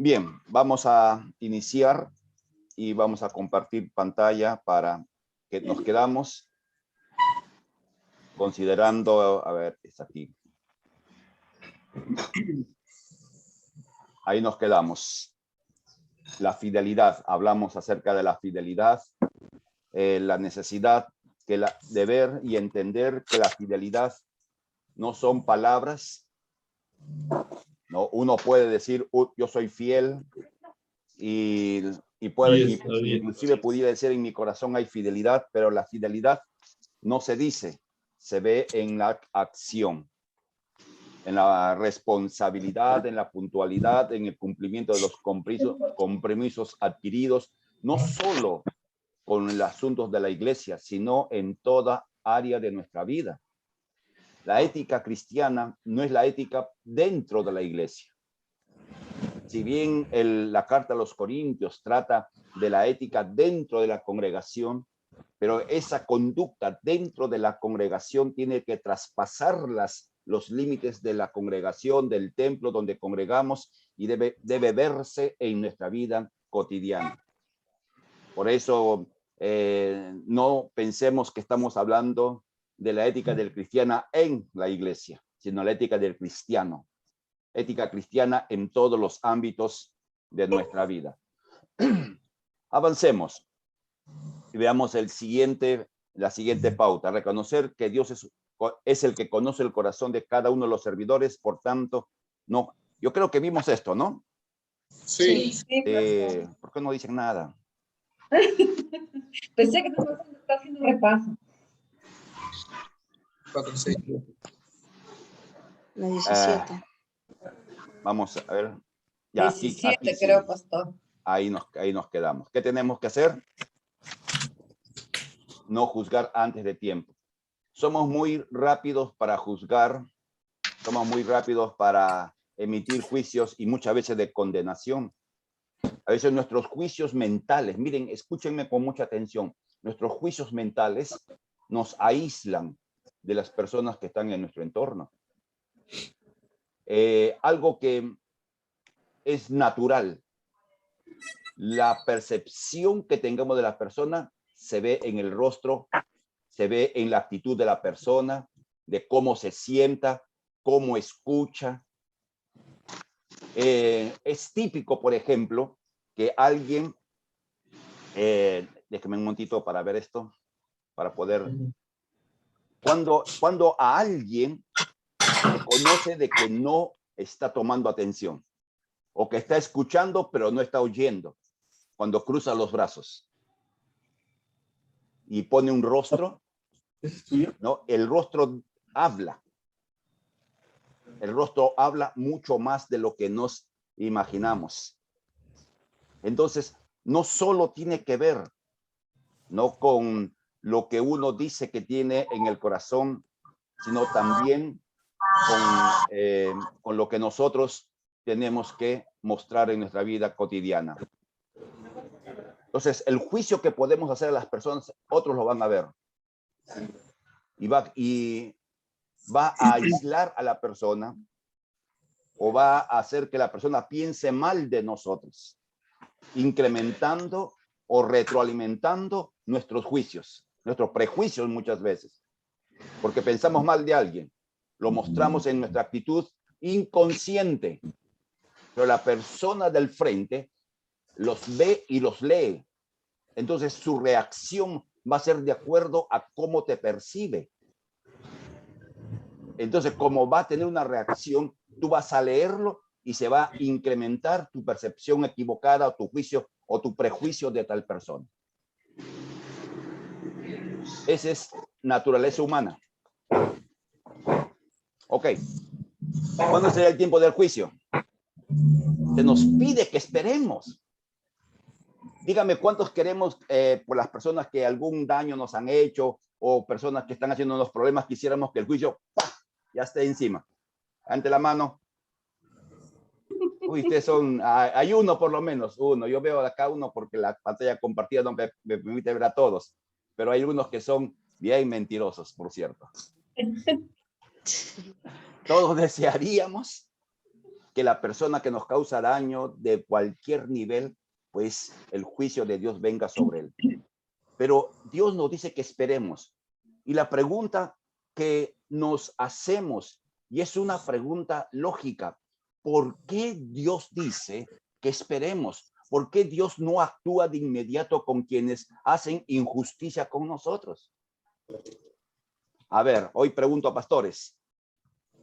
Bien, vamos a iniciar y vamos a compartir pantalla para que nos quedamos considerando, a ver, está aquí. Ahí nos quedamos. La fidelidad, hablamos acerca de la fidelidad, la necesidad de ver y entender que la fidelidad no son palabras. No, uno puede decir, yo soy fiel y inclusive pudiera decir en mi corazón hay fidelidad, pero la fidelidad no se dice, se ve en la acción, en la responsabilidad, en la puntualidad, en el cumplimiento de los compromisos adquiridos, no solo con los asuntos de la iglesia, sino en toda área de nuestra vida. La ética cristiana no es la ética dentro de la iglesia. Si bien la carta a los Corintios trata de la ética dentro de la congregación, pero esa conducta dentro de la congregación tiene que traspasar los límites de la congregación, del templo donde congregamos, y debe verse en nuestra vida cotidiana. Por eso no pensemos que estamos hablando de la ética del cristiano en la iglesia, sino la ética del cristiano. Ética cristiana en todos los ámbitos de nuestra vida. Avancemos y veamos la siguiente pauta. Reconocer que Dios es el que conoce el corazón de cada uno de los servidores, por tanto, no. Yo creo que vimos esto, ¿no? Sí. ¿Por qué no dicen nada? Pensé que estaba haciendo un repaso. La 17. Vamos a ver. Ya, 17 aquí creo, sí. pastor. Ahí nos quedamos. ¿Qué tenemos que hacer? No juzgar antes de tiempo. Somos muy rápidos para juzgar, somos muy rápidos para emitir juicios y muchas veces de condenación. A veces nuestros juicios mentales, miren, escúchenme con mucha atención, nuestros juicios mentales nos aíslan de las personas que están en nuestro entorno. Algo que es natural, la percepción que tengamos de la persona se ve en el rostro, se ve en la actitud de la persona, de cómo se sienta, cómo escucha. Es típico, por ejemplo, que alguien, déjeme un momentito para ver esto, para poder, cuando a alguien se conoce de que no está tomando atención, o que está escuchando pero no está oyendo, cuando cruza los brazos y pone un rostro, ¿no? El rostro habla. El rostro habla mucho más de lo que nos imaginamos. Entonces, no solo tiene que ver, ¿no?, con lo que uno dice que tiene en el corazón, sino también con lo que nosotros tenemos que mostrar en nuestra vida cotidiana. Entonces, el juicio que podemos hacer a las personas, otros lo van a ver. Y va a aislar a la persona, o va a hacer que la persona piense mal de nosotros, incrementando o retroalimentando nuestros juicios, nuestros prejuicios muchas veces, porque pensamos mal de alguien, lo mostramos en nuestra actitud inconsciente, pero la persona del frente los ve y los lee. Entonces su reacción va a ser de acuerdo a cómo te percibe. Entonces, como va a tener una reacción, tú vas a leerlo y se va a incrementar tu percepción equivocada o tu juicio o tu prejuicio de tal persona. Esa es naturaleza humana. Ok. ¿Cuándo será el tiempo del juicio? Se nos pide que esperemos. Dígame cuántos queremos, por las personas que algún daño nos han hecho o personas que están haciéndonos problemas, quisiéramos que el juicio ya esté encima. Ante la mano. Uy, ustedes son, hay uno por lo menos, uno. Yo veo acá uno porque la pantalla compartida no me permite ver a todos, pero hay unos que son bien mentirosos, por cierto. Todos desearíamos que la persona que nos causa daño de cualquier nivel, pues el juicio de Dios venga sobre él. Pero Dios nos dice que esperemos. Y la pregunta que nos hacemos, y es una pregunta lógica, ¿por qué Dios dice que esperemos? ¿Por qué Dios no actúa de inmediato con quienes hacen injusticia con nosotros? A ver, hoy pregunto a pastores.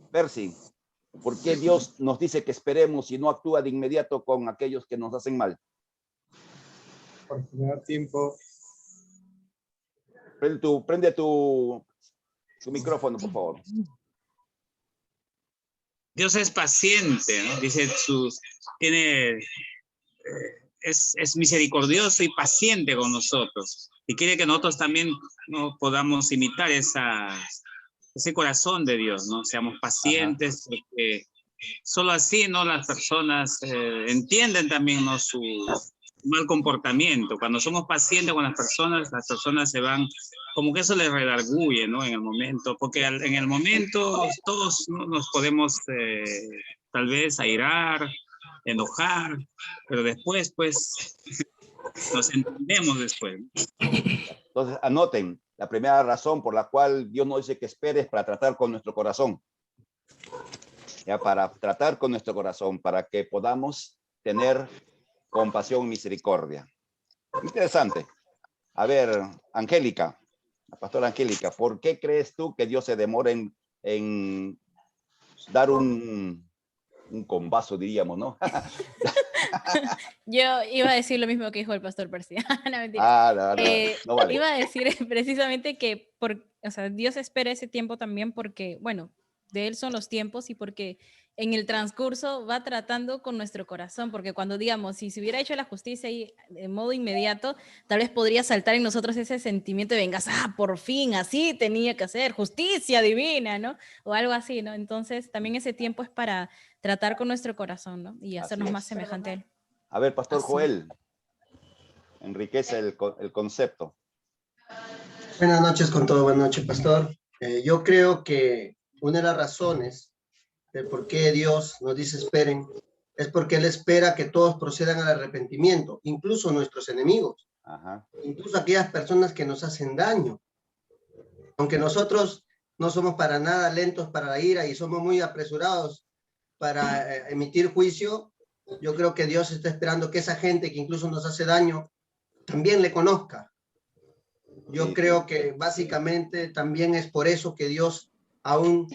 Percy, ¿por qué Dios nos dice que esperemos y no actúa de inmediato con aquellos que nos hacen mal? Por tener tiempo. Prende tu micrófono, por favor. Dios es paciente, ¿no? Dice es misericordioso y paciente con nosotros. Y quiere que nosotros también no podamos imitar ese corazón de Dios, ¿no? Seamos pacientes, porque solo así, ¿no? Las personas entienden también, ¿no? Su mal comportamiento. Cuando somos pacientes con las personas se van, como que eso les redarguye, ¿no? En el momento, porque en el momento todos, ¿no? Nos podemos tal vez airar, enojar, pero después, pues, nos entendemos después. Entonces, anoten, la primera razón por la cual Dios nos dice que esperes para tratar con nuestro corazón. Ya, para tratar con nuestro corazón, para que podamos tener compasión y misericordia. Interesante. A ver, Angélica, la pastora Angélica, ¿por qué crees tú que Dios se demora en dar un combazo, diríamos, ¿no? Yo iba a decir lo mismo que dijo el pastor Percy. No, mentira. No vale. Iba a decir precisamente que Dios espera ese tiempo también porque, bueno, de Él son los tiempos y porque en el transcurso va tratando con nuestro corazón, porque cuando digamos, si se hubiera hecho la justicia ahí de modo inmediato, tal vez podría saltar en nosotros ese sentimiento de venganza, por fin, así tenía que hacer, justicia divina, ¿no? O algo así, ¿no? Entonces también ese tiempo es para tratar con nuestro corazón, ¿no? Y hacernos más semejante a Él. A ver, Pastor Joel, enriquece el concepto. Buenas noches con todo, buenas noches, Pastor. Yo creo que una de las razones del por qué Dios nos dice esperen es porque Él espera que todos procedan al arrepentimiento, incluso nuestros enemigos, incluso aquellas personas que nos hacen daño. Aunque nosotros no somos para nada lentos para la ira y somos muy apresurados para emitir juicio, yo creo que Dios está esperando que esa gente que incluso nos hace daño también le conozca. Yo creo que básicamente también es por eso que Dios aún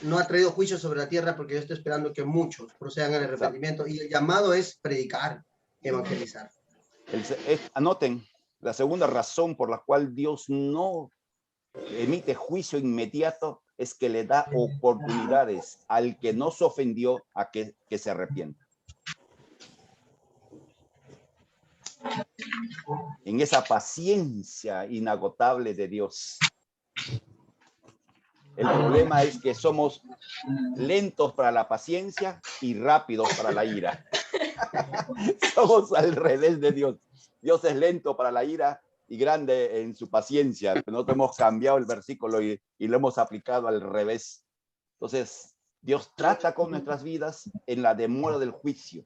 no ha traído juicio sobre la tierra, porque Dios está esperando que muchos procedan al arrepentimiento. Y el llamado es predicar, evangelizar. Anoten, la segunda razón por la cual Dios no emite juicio inmediato es que le da oportunidades al que no se ofendió a que se arrepienta. En esa paciencia inagotable de Dios. El problema es que somos lentos para la paciencia y rápidos para la ira. Somos al revés de Dios. Dios es lento para la ira y grande en su paciencia. Nosotros hemos cambiado el versículo y lo hemos aplicado al revés. Entonces, Dios trata con nuestras vidas en la demora del juicio,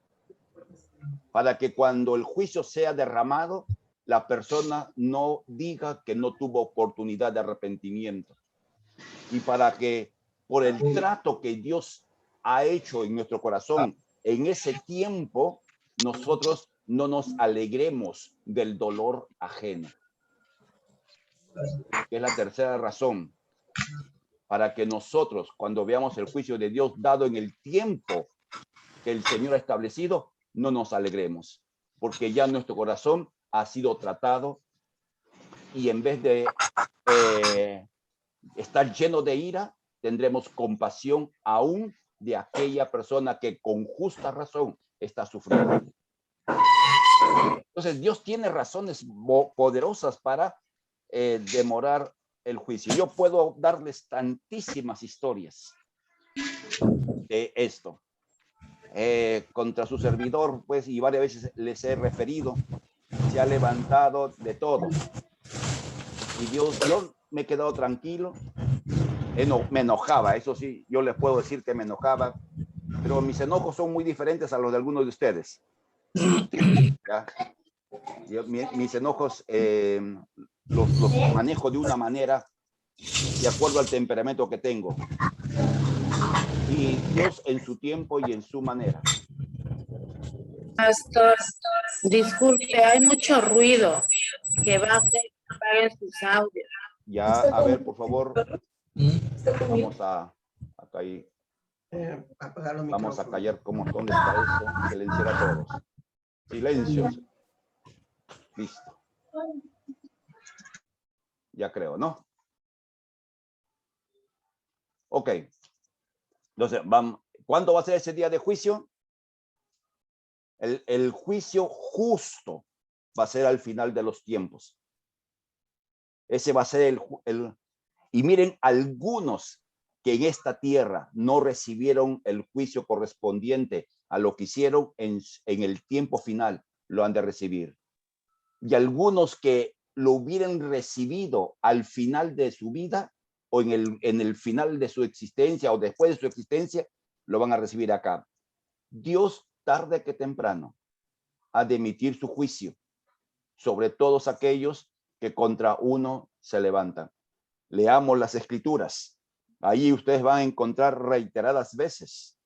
para que cuando el juicio sea derramado, la persona no diga que no tuvo oportunidad de arrepentimiento. Y para que por el trato que Dios ha hecho en nuestro corazón en ese tiempo, nosotros no nos alegremos del dolor ajeno. Que es la tercera razón, para que nosotros, cuando veamos el juicio de Dios dado en el tiempo que el Señor ha establecido, no nos alegremos, porque ya nuestro corazón ha sido tratado y en vez de estar lleno de ira, tendremos compasión aún de aquella persona que con justa razón está sufriendo. Entonces, Dios tiene razones poderosas para demorar el juicio. Yo puedo darles tantísimas historias de esto. Contra su servidor, pues, y varias veces les he referido, se ha levantado de todo. Y yo me he quedado tranquilo. Me enojaba, eso sí, yo les puedo decir que me enojaba pero mis enojos son muy diferentes a los de algunos de ustedes. ¿Ya? Mis enojos los manejo de una manera de acuerdo al temperamento que tengo. Y Dios en su tiempo y en su manera. Pastor, disculpe, hay mucho ruido. Que apaguen sus audios. Ya, a ver, por favor. Vamos a callar. Apagar los Vamos a micrófonos. callar. ¿Dónde está eso? Silenciar a todos. Silencio. Listo. Ya creo, ¿no? Ok. Entonces, ¿cuándo va a ser ese día de juicio? El juicio justo va a ser al final de los tiempos. Ese va a ser y miren, algunos que en esta tierra no recibieron el juicio correspondiente a lo que hicieron en el tiempo final, lo han de recibir. Y algunos que lo hubieran recibido al final de su vida o en el final de su existencia o después de su existencia, lo van a recibir acá. Dios, tarde que temprano, ha de emitir su juicio sobre todos aquellos que contra uno se levantan. Leamos las escrituras. Ahí ustedes van a encontrar reiteradas veces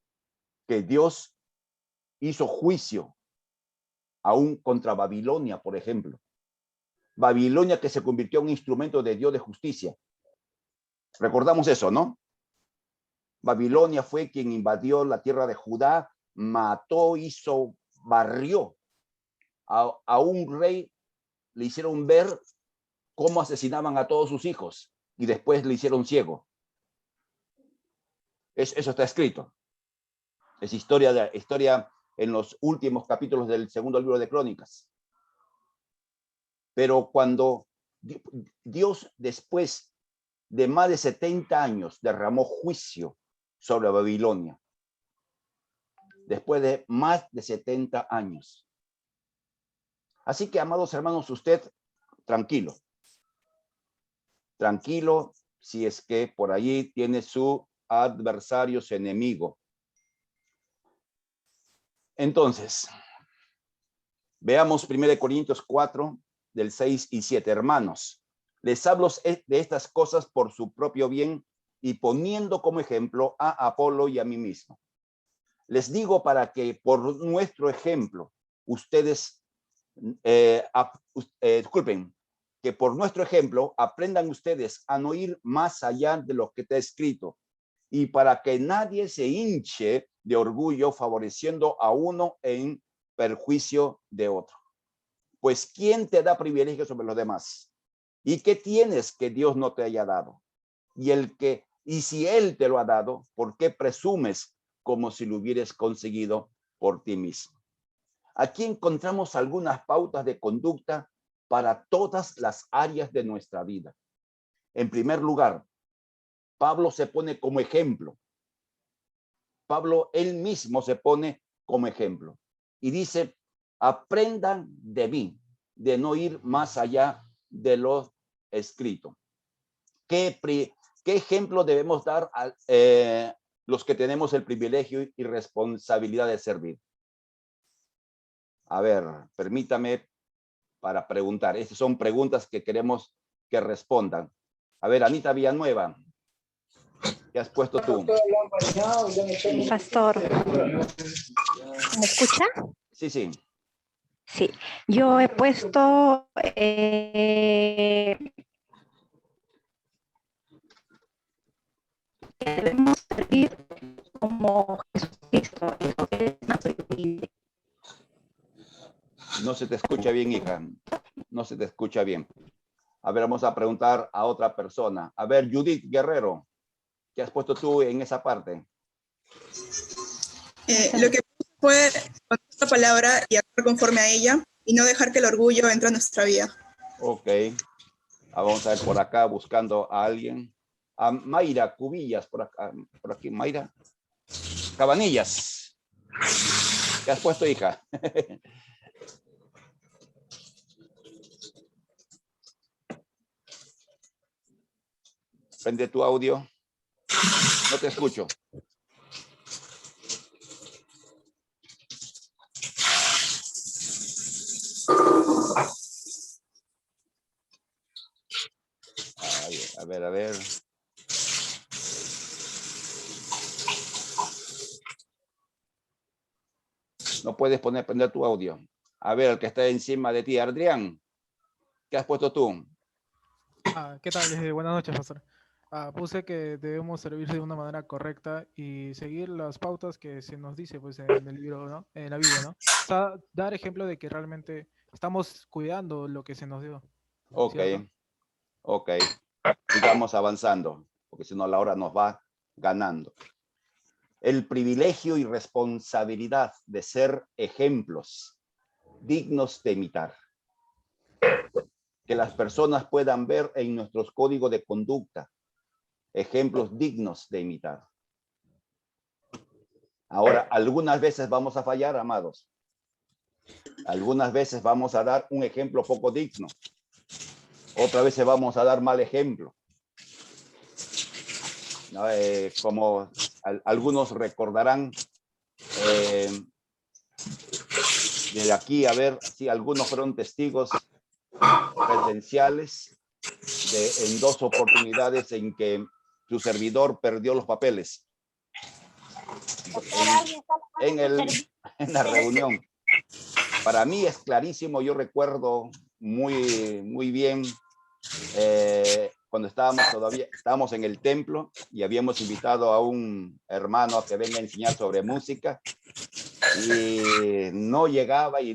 que Dios hizo juicio aún contra Babilonia, por ejemplo. Babilonia que se convirtió en un instrumento de Dios de justicia. Recordamos eso, ¿no? Babilonia fue quien invadió la tierra de Judá, mató, barrió a un rey, le hicieron ver cómo asesinaban a todos sus hijos y después le hicieron ciego. Eso está escrito. Es historia en los últimos capítulos del segundo libro de Crónicas. Pero cuando Dios, después de más de 70 años, derramó juicio sobre Babilonia, después de más de 70 años. Así que, amados hermanos, usted tranquilo. Tranquilo si es que por allí tiene su adversario, su enemigo. Entonces, veamos 1 Corintios 4, del 6 y 7. Hermanos, les hablo de estas cosas por su propio bien y poniendo como ejemplo a Apolo y a mí mismo. Les digo para que por nuestro ejemplo, disculpen, que por nuestro ejemplo aprendan ustedes a no ir más allá de lo que está escrito y para que nadie se hinche de orgullo favoreciendo a uno en perjuicio de otro. Pues ¿quién te da privilegio sobre los demás? ¿Y qué tienes que Dios no te haya dado? Y si Él te lo ha dado, ¿por qué presumes como si lo hubieras conseguido por ti mismo? Aquí encontramos algunas pautas de conducta para todas las áreas de nuestra vida. En primer lugar, Pablo se pone como ejemplo. Pablo él mismo se pone como ejemplo y dice, aprendan de mí, de no ir más allá de lo escrito. ¿Qué ejemplo debemos dar a los que tenemos el privilegio y responsabilidad de servir? A ver, permítame para preguntar. Estas son preguntas que queremos que respondan. A ver, Anita Villanueva, ¿qué has puesto tú? Pastor, ¿me escucha? Sí, sí. Sí, yo he puesto que debemos servir como Jesucristo. No se te escucha bien, hija. No se te escucha bien. A ver, vamos a preguntar a otra persona. A ver, Judith Guerrero, ¿qué has puesto tú en esa parte? Lo que fue poner la palabra y actuar conforme a ella y no dejar que el orgullo entre a nuestra vida. Ok. Vamos a ver por acá buscando a alguien. A Mayra Cubillas, por acá, por aquí, Mayra. Cabanillas. ¿Qué has puesto, hija? Prende tu audio. No te escucho. A ver. No puedes prender tu audio. A ver, el que está encima de ti, Adrián. ¿Qué has puesto tú? ¿Qué tal? Buenas noches, pastor. Puse que debemos servir de una manera correcta y seguir las pautas que se nos dice pues, en el libro, ¿no? En la Biblia, ¿no? O sea, dar ejemplo de que realmente estamos cuidando lo que se nos dio. Ok, ¿cierto? ok. Sigamos avanzando, porque si no la hora nos va ganando. El privilegio y responsabilidad de ser ejemplos dignos de imitar. Que las personas puedan ver en nuestros códigos de conducta ejemplos dignos de imitar. Ahora, algunas veces vamos a fallar, amados. Algunas veces vamos a dar un ejemplo poco digno. Otras veces vamos a dar mal ejemplo. ¿No? Como algunos recordarán, de aquí a ver si algunos fueron testigos presenciales en 2 oportunidades en que su servidor perdió los papeles en la reunión. Para mí es clarísimo, yo recuerdo muy bien cuando estábamos en el templo y habíamos invitado a un hermano a que venga a enseñar sobre música y no llegaba y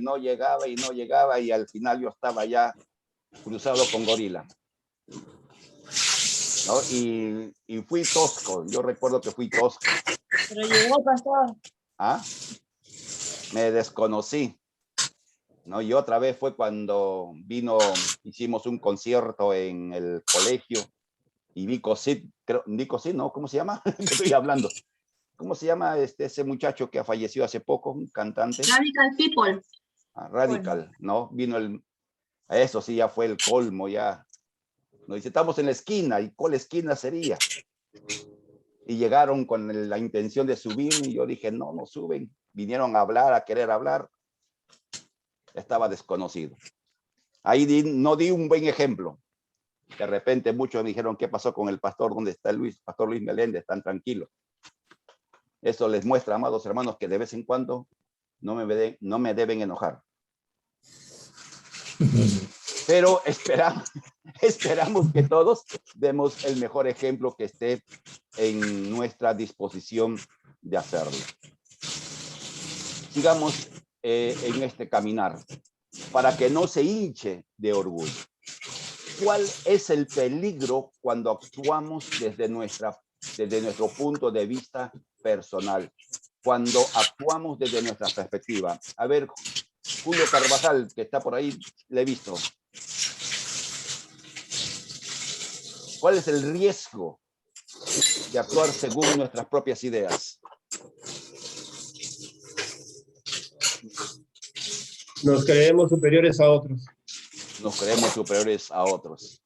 al final yo estaba ya cruzado con gorila. ¿No? Y fui tosco, yo recuerdo que fui tosco. Pero llegó, pastor. Me desconocí. ¿No? Y otra vez fue cuando hicimos un concierto en el colegio y Vico Sid, ¿no? ¿Cómo se llama? Estoy hablando. ¿Cómo se llama ese muchacho que falleció hace poco, un cantante? Radical People. Radical, ¿no? Eso sí, ya fue el colmo, ya. Nos dice, estamos en la esquina, ¿y cuál esquina sería? Y llegaron con la intención de subir, y yo dije, no suben. Vinieron a querer hablar. Estaba desconocido. Ahí no di un buen ejemplo. De repente muchos me dijeron, ¿qué pasó con el pastor? ¿Dónde está Pastor Luis Meléndez? Tan tranquilo. Eso les muestra, amados hermanos, que de vez en cuando no me deben enojar. Pero esperamos que todos demos el mejor ejemplo que esté en nuestra disposición de hacerlo. Sigamos en este caminar para que no se hinche de orgullo. ¿Cuál es el peligro cuando actuamos desde nuestro punto de vista personal? Cuando actuamos desde nuestra perspectiva. A ver, Julio Carvajal, que está por ahí, le he visto. ¿Cuál es el riesgo de actuar según nuestras propias ideas? Nos creemos superiores a otros. Nos creemos superiores a otros.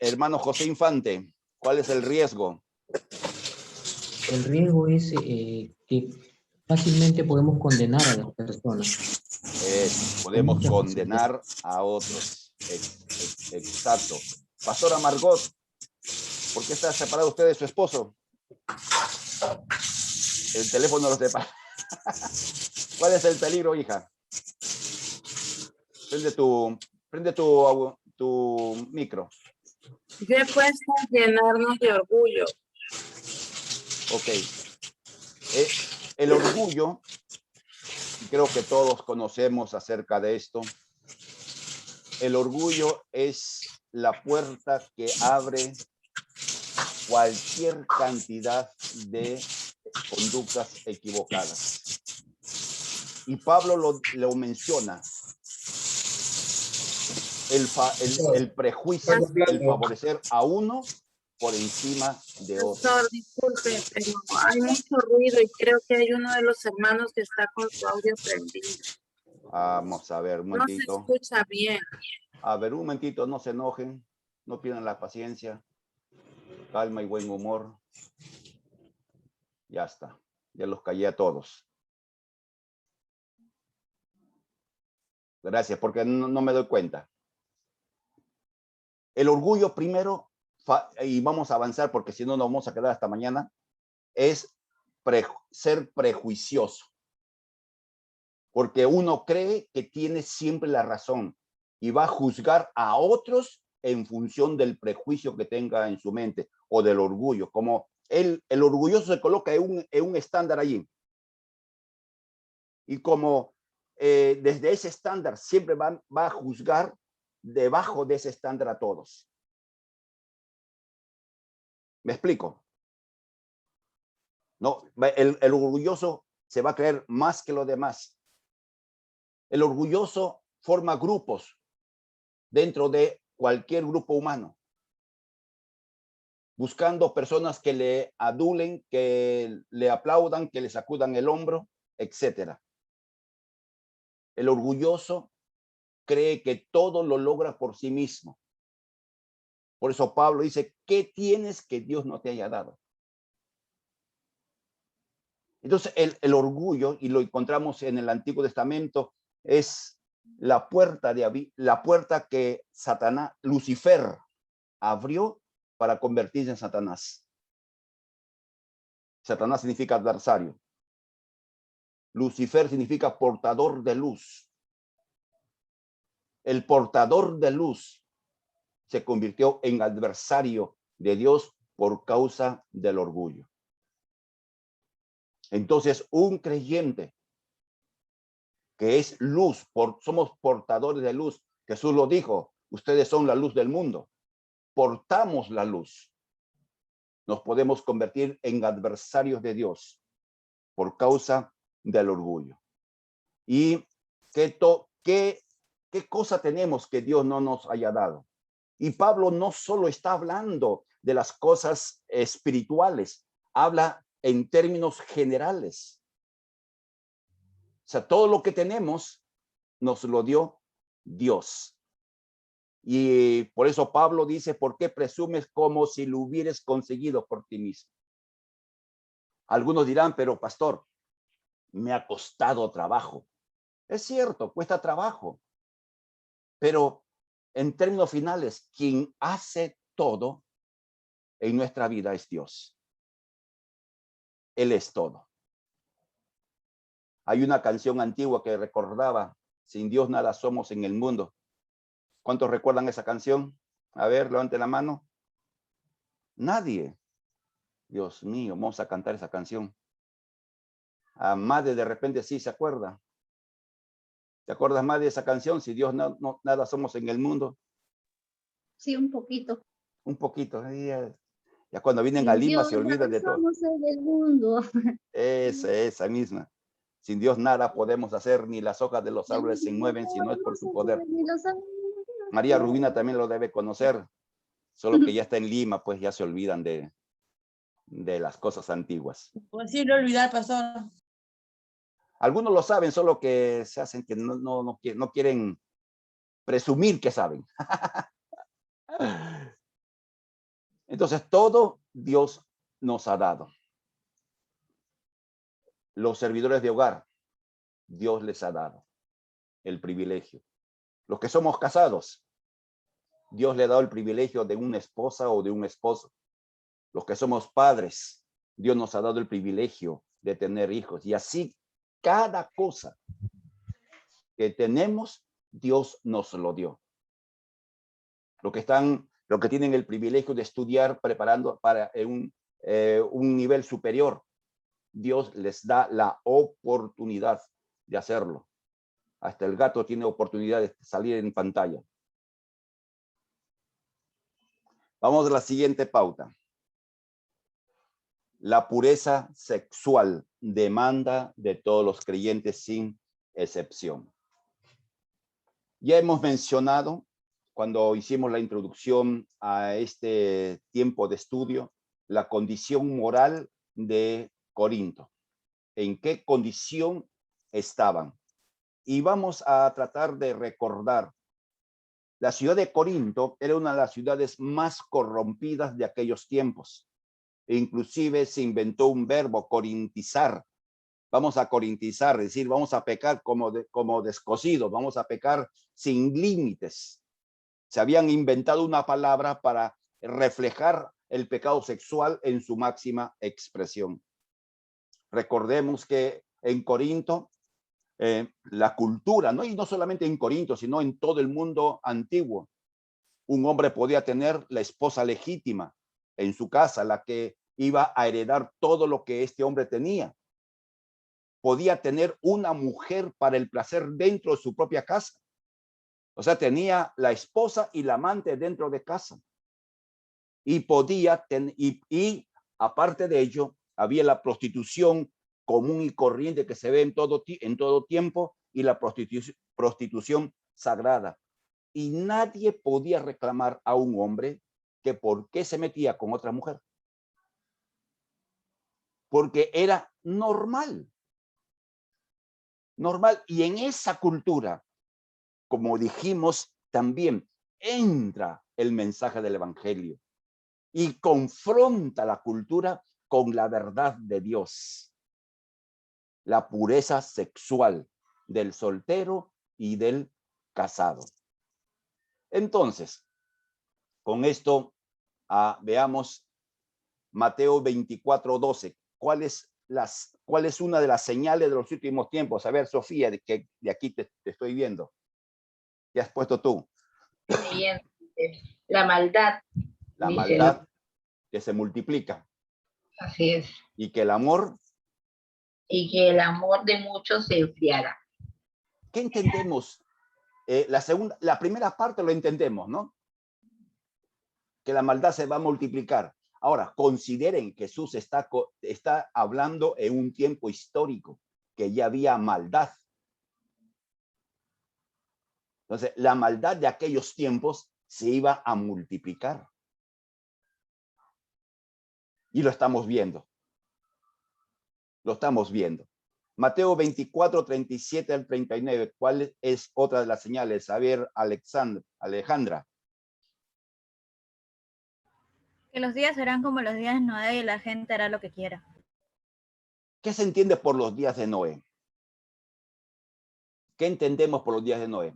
Hermano José Infante, ¿cuál es el riesgo? El riesgo es que fácilmente podemos condenar a las personas. Podemos condenar a otros. Exacto. Pastora Margot, ¿por qué está separado usted de su esposo? El teléfono lo separa. ¿Cuál es el peligro, hija? Prende tu micro. Yo he puesto llenarnos de orgullo. Ok. El orgullo, creo que todos conocemos acerca de esto. El orgullo es la puerta que abre cualquier cantidad de conductas equivocadas. Y Pablo lo menciona. El prejuicio, el favorecer a uno por encima de otro. Pastor, disculpe, pero hay mucho ruido y creo que hay uno de los hermanos que está con su audio prendido. Vamos a ver, un momentito. No se escucha bien. A ver, un momentito, no se enojen, no pierdan la paciencia, calma y buen humor. Ya está, ya los callé a todos. Gracias, porque no me doy cuenta. El orgullo primero y vamos a avanzar porque si no nos vamos a quedar hasta mañana, es ser prejuicioso. Porque uno cree que tiene siempre la razón y va a juzgar a otros en función del prejuicio que tenga en su mente o del orgullo. Como el orgulloso se coloca en un estándar allí. Y como desde ese estándar siempre va a juzgar debajo de ese estándar a todos. ¿Me explico? No, el orgulloso se va a creer más que los demás. El orgulloso forma grupos dentro de cualquier grupo humano, buscando personas que le adulen, que le aplaudan, que le sacudan el hombro, etc. El orgulloso cree que todo lo logra por sí mismo. Por eso Pablo dice, ¿qué tienes que Dios no te haya dado? Entonces, el orgullo, y lo encontramos en el Antiguo Testamento, es la puerta que Lucifer abrió para convertirse en Satanás. Satanás significa adversario. Lucifer significa portador de luz. El portador de luz se convirtió en adversario de Dios por causa del orgullo. Entonces, un creyente que es luz, somos portadores de luz. Jesús lo dijo, ustedes son la luz del mundo. Portamos la luz. Nos podemos convertir en adversarios de Dios por causa del orgullo. ¿Y qué cosa tenemos que Dios no nos haya dado? Y Pablo no solo está hablando de las cosas espirituales, habla en términos generales. O sea, todo lo que tenemos nos lo dio Dios. Y por eso Pablo dice, ¿por qué presumes como si lo hubieras conseguido por ti mismo? Algunos dirán, pero pastor, me ha costado trabajo. Es cierto, cuesta trabajo. Pero en términos finales, quien hace todo en nuestra vida es Dios. Él es todo. Hay una canción antigua que recordaba, sin Dios nada somos en el mundo. ¿Cuántos recuerdan esa canción? A ver, levante la mano. Nadie. Dios mío, vamos a cantar esa canción. A Madre de repente sí se acuerda. ¿Te acuerdas más de esa canción? Si Dios nada somos en el mundo. Sí, un poquito. Un poquito. Ya cuando vienen a Lima se olvidan de todo. Somos en el mundo. Esa misma. Sin Dios nada podemos hacer, ni las hojas de los árboles se mueven si no es por su poder. María Rubina también lo debe conocer, solo que ya está en Lima, pues ya se olvidan de las cosas antiguas. Posible olvidar, pastor. Algunos lo saben, solo que se hacen que no quieren presumir que saben. Entonces, todo Dios nos ha dado. Los servidores de hogar, Dios les ha dado el privilegio. Los que somos casados, Dios le ha dado el privilegio de una esposa o de un esposo. Los que somos padres, Dios nos ha dado el privilegio de tener hijos. Y así, cada cosa que tenemos, Dios nos lo dio. Los que tienen el privilegio de estudiar, preparando para un nivel superior, Dios les da la oportunidad de hacerlo. Hasta el gato tiene oportunidad de salir en pantalla. Vamos a la siguiente pauta. La pureza sexual demanda de todos los creyentes sin excepción. Ya hemos mencionado cuando hicimos la introducción a este tiempo de estudio, la condición moral de Corinto. ¿En qué condición estaban? Y vamos a tratar de recordar. La ciudad de Corinto era una de las ciudades más corrompidas de aquellos tiempos. E inclusive se inventó un verbo, corintizar. Vamos a corintizar, es decir, vamos a pecar como descosidos, vamos a pecar sin límites. Se habían inventado una palabra para reflejar el pecado sexual en su máxima expresión. Recordemos que en Corinto, la cultura, ¿no? Y no solamente en Corinto, sino en todo el mundo antiguo, un hombre podía tener la esposa legítima en su casa, la que iba a heredar todo lo que este hombre tenía. Podía tener una mujer para el placer dentro de su propia casa. O sea, tenía la esposa y la amante dentro de casa. Y podía tener, y aparte de ello, había la prostitución común y corriente que se ve en todo tiempo, y la prostitución sagrada. Y nadie podía reclamar a un hombre que por qué se metía con otra mujer. Porque era normal. Normal. Y en esa cultura, como dijimos, también entra el mensaje del evangelio y confronta la cultura con la verdad de Dios. La pureza sexual del soltero y del casado. Entonces, con esto veamos Mateo 24:12. ¿Cuál es una de las señales de los últimos tiempos? A ver, Sofía, que de aquí te estoy viendo. ¿Qué has puesto tú? La maldad. La maldad que se multiplica. Así es. Y que el amor. Y que el amor de muchos se enfriará. ¿Qué entendemos? La primera parte lo entendemos, ¿no? Que la maldad se va a multiplicar. Ahora, consideren que Jesús está hablando en un tiempo histórico, que ya había maldad. Entonces, la maldad de aquellos tiempos se iba a multiplicar. Y lo estamos viendo. Lo estamos viendo. Mateo 24, 37 al 39. ¿Cuál es otra de las señales? A ver, Alejandra. Que los días serán como los días de Noé y la gente hará lo que quiera. ¿Qué se entiende por los días de Noé? ¿Qué entendemos por los días de Noé?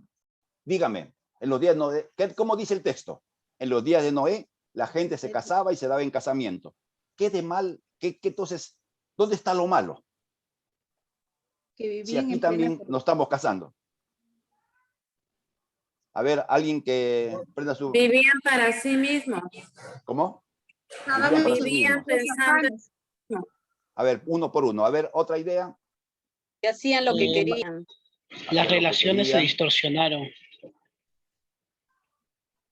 Dígame, en los días de Noé, ¿cómo dice el texto? En los días de Noé, la gente se casaba y se daba en casamiento. ¿Qué de mal? Entonces, ¿dónde está lo malo? Que vivían Si aquí en también nos estamos casando. A ver, alguien que prenda su... Vivían para sí mismos. ¿Cómo? Vivían pensando. A ver, uno por uno. A ver, otra idea. Que hacían lo que querían. Las relaciones se distorsionaron.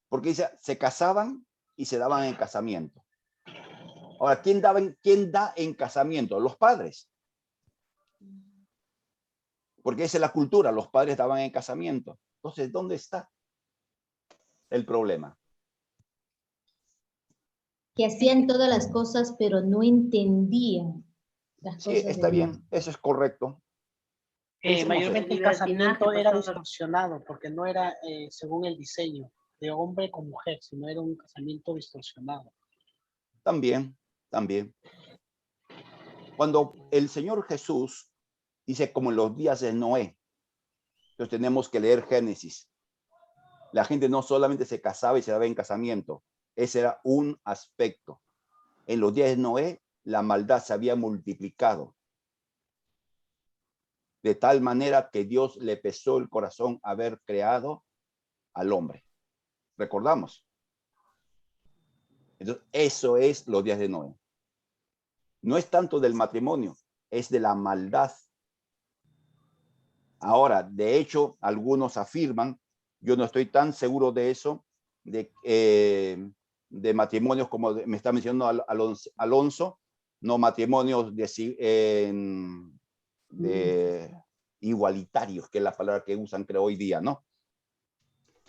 Porque dice, se casaban y se daban en casamiento. Ahora, ¿quién da en casamiento? Los padres. Porque esa es la cultura, los padres daban en casamiento. Entonces, ¿dónde está el problema? Que hacían todas las cosas, pero no entendían las Sí, cosas. está bien, eso es correcto. Mayormente el casamiento era distorsionado, porque no era según el diseño de hombre con mujer, sino era un casamiento distorsionado. También. Cuando el Señor Jesús dice como en los días de Noé, entonces tenemos que leer Génesis. La gente no solamente se casaba y se daba en casamiento, ese era un aspecto. En los días de Noé, la maldad se había multiplicado. De tal manera que Dios le pesó el corazón haber creado al hombre. ¿Recordamos? Entonces, eso es los días de Noé. No es tanto del matrimonio, es de la maldad. Ahora, de hecho, algunos afirman, yo no estoy tan seguro de eso, de matrimonios como me está mencionando Alonso, no matrimonios de igualitarios, que es la palabra que usan creo hoy día, ¿no?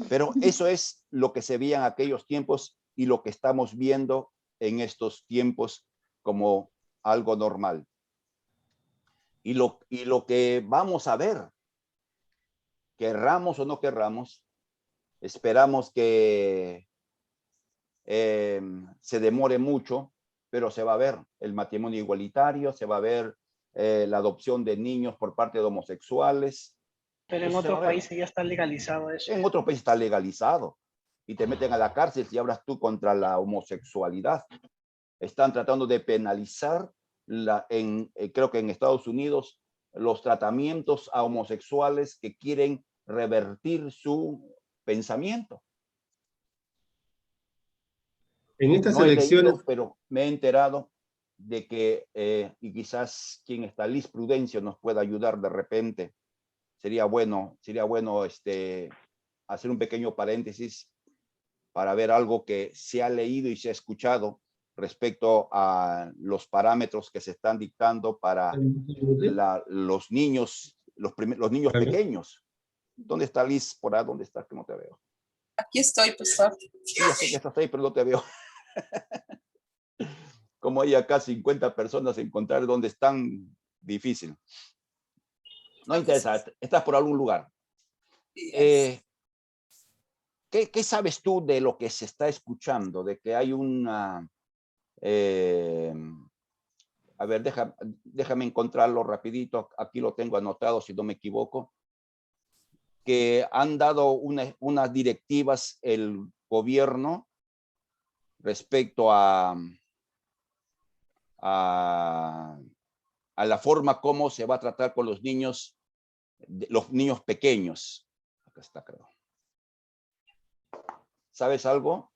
Pero eso es lo que se veía en aquellos tiempos y lo que estamos viendo en estos tiempos como algo normal. Y lo que vamos a ver, querramos o no querramos, esperamos que se demore mucho, pero se va a ver el matrimonio igualitario, se va a ver la adopción de niños por parte de homosexuales. Pero en otros países ya está legalizado eso. En otros países está legalizado. y te meten a la cárcel si hablas tú contra la homosexualidad. Están tratando de penalizar, creo que en Estados Unidos, los tratamientos a homosexuales que quieren revertir su pensamiento. En estas No he elecciones, leído, pero me he enterado de que, y quizás quien está, Liz Prudencio, nos pueda ayudar de repente. Sería bueno hacer un pequeño paréntesis para ver algo que se ha leído y se ha escuchado respecto a los parámetros que se están dictando para los niños, los niños pequeños. ¿Dónde está Liz? Por ahí, ¿dónde estás? Que no te veo. Aquí estoy, pastor. Sí, ya sé que estás ahí, pero no te veo. Como hay acá 50 personas, encontrar dónde están, difícil. No interesa, estás por algún lugar. ¿Qué sabes tú de lo que se está escuchando? De que hay una... a ver, déjame encontrarlo rapidito. Aquí lo tengo anotado, si no me equivoco. Que han dado unas directivas el gobierno respecto a la forma como se va a tratar con los niños pequeños. Acá está, creo. ¿Sabes algo?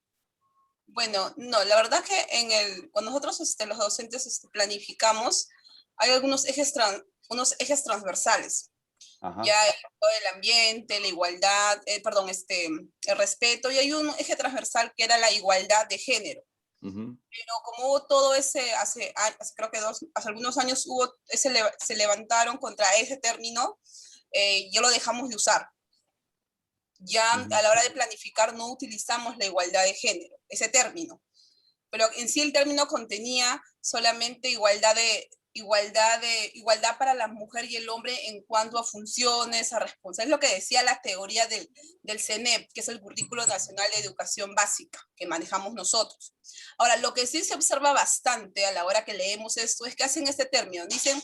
Bueno, no, la verdad que cuando nosotros los docentes planificamos, hay algunos ejes transversales. Ajá. Ya todo el ambiente, la igualdad, el respeto, y hay un eje transversal que era la igualdad de género. Pero como hubo todo hace creo que hace algunos años se levantaron contra ese término, ya lo dejamos de usar. Ya a la hora de planificar no utilizamos la igualdad de género, ese término. Pero en sí el término contenía solamente igualdad para la mujer y el hombre en cuanto a funciones, a responsabilidades. Es lo que decía la teoría del CENEP, que es el Currículo Nacional de Educación Básica, que manejamos nosotros. Ahora, lo que sí se observa bastante a la hora que leemos esto es que hacen este término. Dicen,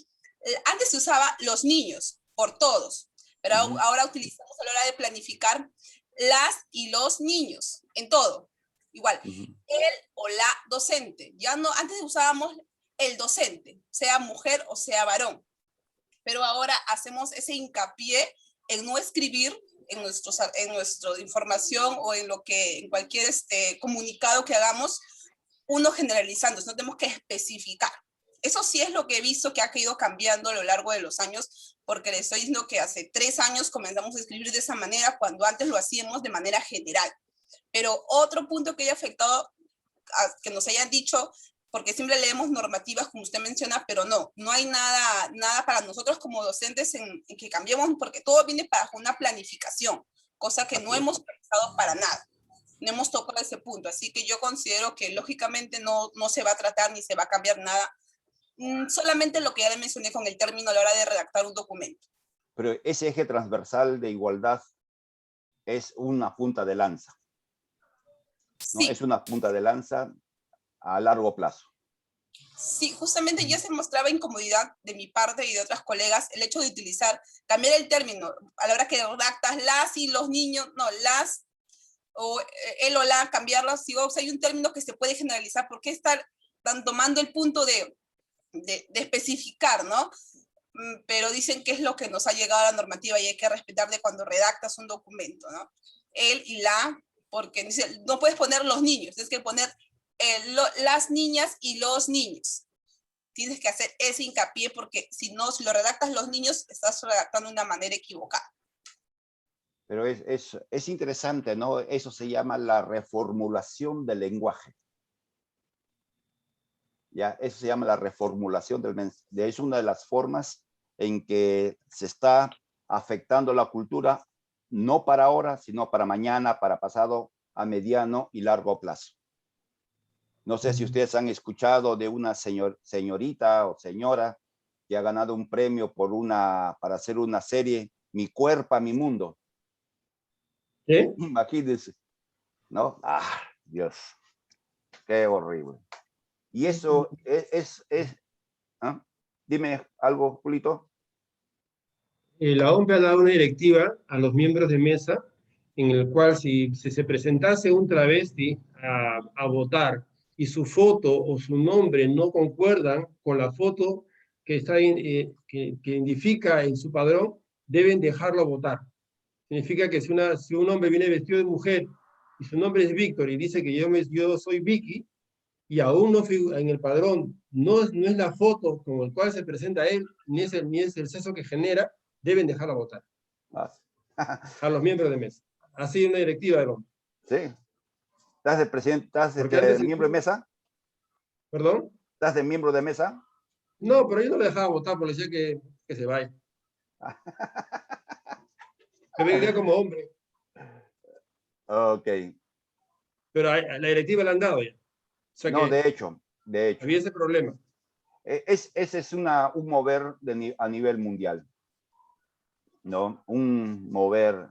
antes se usaba los niños, por todos, pero ahora utilizamos a la hora de planificar las y los niños, en todo. Igual, el o la docente. Ya no, antes usábamos el docente, sea mujer o sea varón. Pero ahora hacemos ese hincapié en no escribir en nuestra información o en cualquier comunicado que hagamos, uno generalizando, no tenemos que especificar. Eso sí es lo que he visto que ha ido cambiando a lo largo de los años, porque les estoy diciendo que hace 3 años comenzamos a escribir de esa manera, cuando antes lo hacíamos de manera general. Pero otro punto que haya afectado, que nos hayan dicho, porque siempre leemos normativas, como usted menciona, pero no hay nada para nosotros como docentes en que cambiemos, porque todo viene para una planificación, cosa que no hemos pensado para nada. No hemos tocado ese punto, así que yo considero que lógicamente no se va a tratar ni se va a cambiar nada, solamente lo que ya le mencioné con el término a la hora de redactar un documento. Pero ese eje transversal de igualdad es una punta de lanza. ¿No? Sí. Es una punta de lanza a largo plazo. Sí, justamente ya se mostraba incomodidad de mi parte y de otras colegas el hecho de cambiar el término, a la hora que redactas las y los niños, no, las, o el o la, cambiarlas, si hay un término que se puede generalizar, ¿por qué estar tomando el punto de especificar, ¿no? Pero dicen que es lo que nos ha llegado a la normativa y hay que respetar de cuando redactas un documento, ¿no? El y la, porque no puedes poner los niños, tienes que poner las niñas y los niños. Tienes que hacer ese hincapié porque si lo redactas los niños, estás redactando de una manera equivocada. Pero es interesante, ¿no? Eso se llama la reformulación del lenguaje. Ya, eso se llama la reformulación del mensaje. Es una de las formas en que se está afectando la cultura, no para ahora, sino para mañana, para pasado, a mediano y largo plazo. No sé si ustedes han escuchado de una señorita o señora que ha ganado un premio para hacer una serie, Mi Cuerpo, Mi Mundo. ¿Qué? Imagínense, ¿no? Ah, Dios, qué horrible. Y eso ¿ah? Dime algo, Julito. La OMP ha dado una directiva a los miembros de mesa en el cual si se presentase un travesti a votar y su foto o su nombre no concuerdan con la foto que, que identifica en su padrón, deben dejarlo votar. Significa que si un hombre viene vestido de mujer y su nombre es Víctor y dice que yo soy Vicky, y aún no figura en el padrón, no es la foto con el cual se presenta él, ni es el sexo que genera, deben dejarla votar. A los miembros de mesa. Así una directiva del hombre. Sí. ¿Estás de presidente, estás miembro de mesa? ¿Perdón? ¿Estás de miembro de mesa? No, pero yo no le dejaba votar porque decía que se vaya. Que venga como hombre. Ok. Pero a la directiva le han dado ya. O sea No, que de hecho. había ese problema. Ese es un mover a nivel mundial, ¿no? Un mover,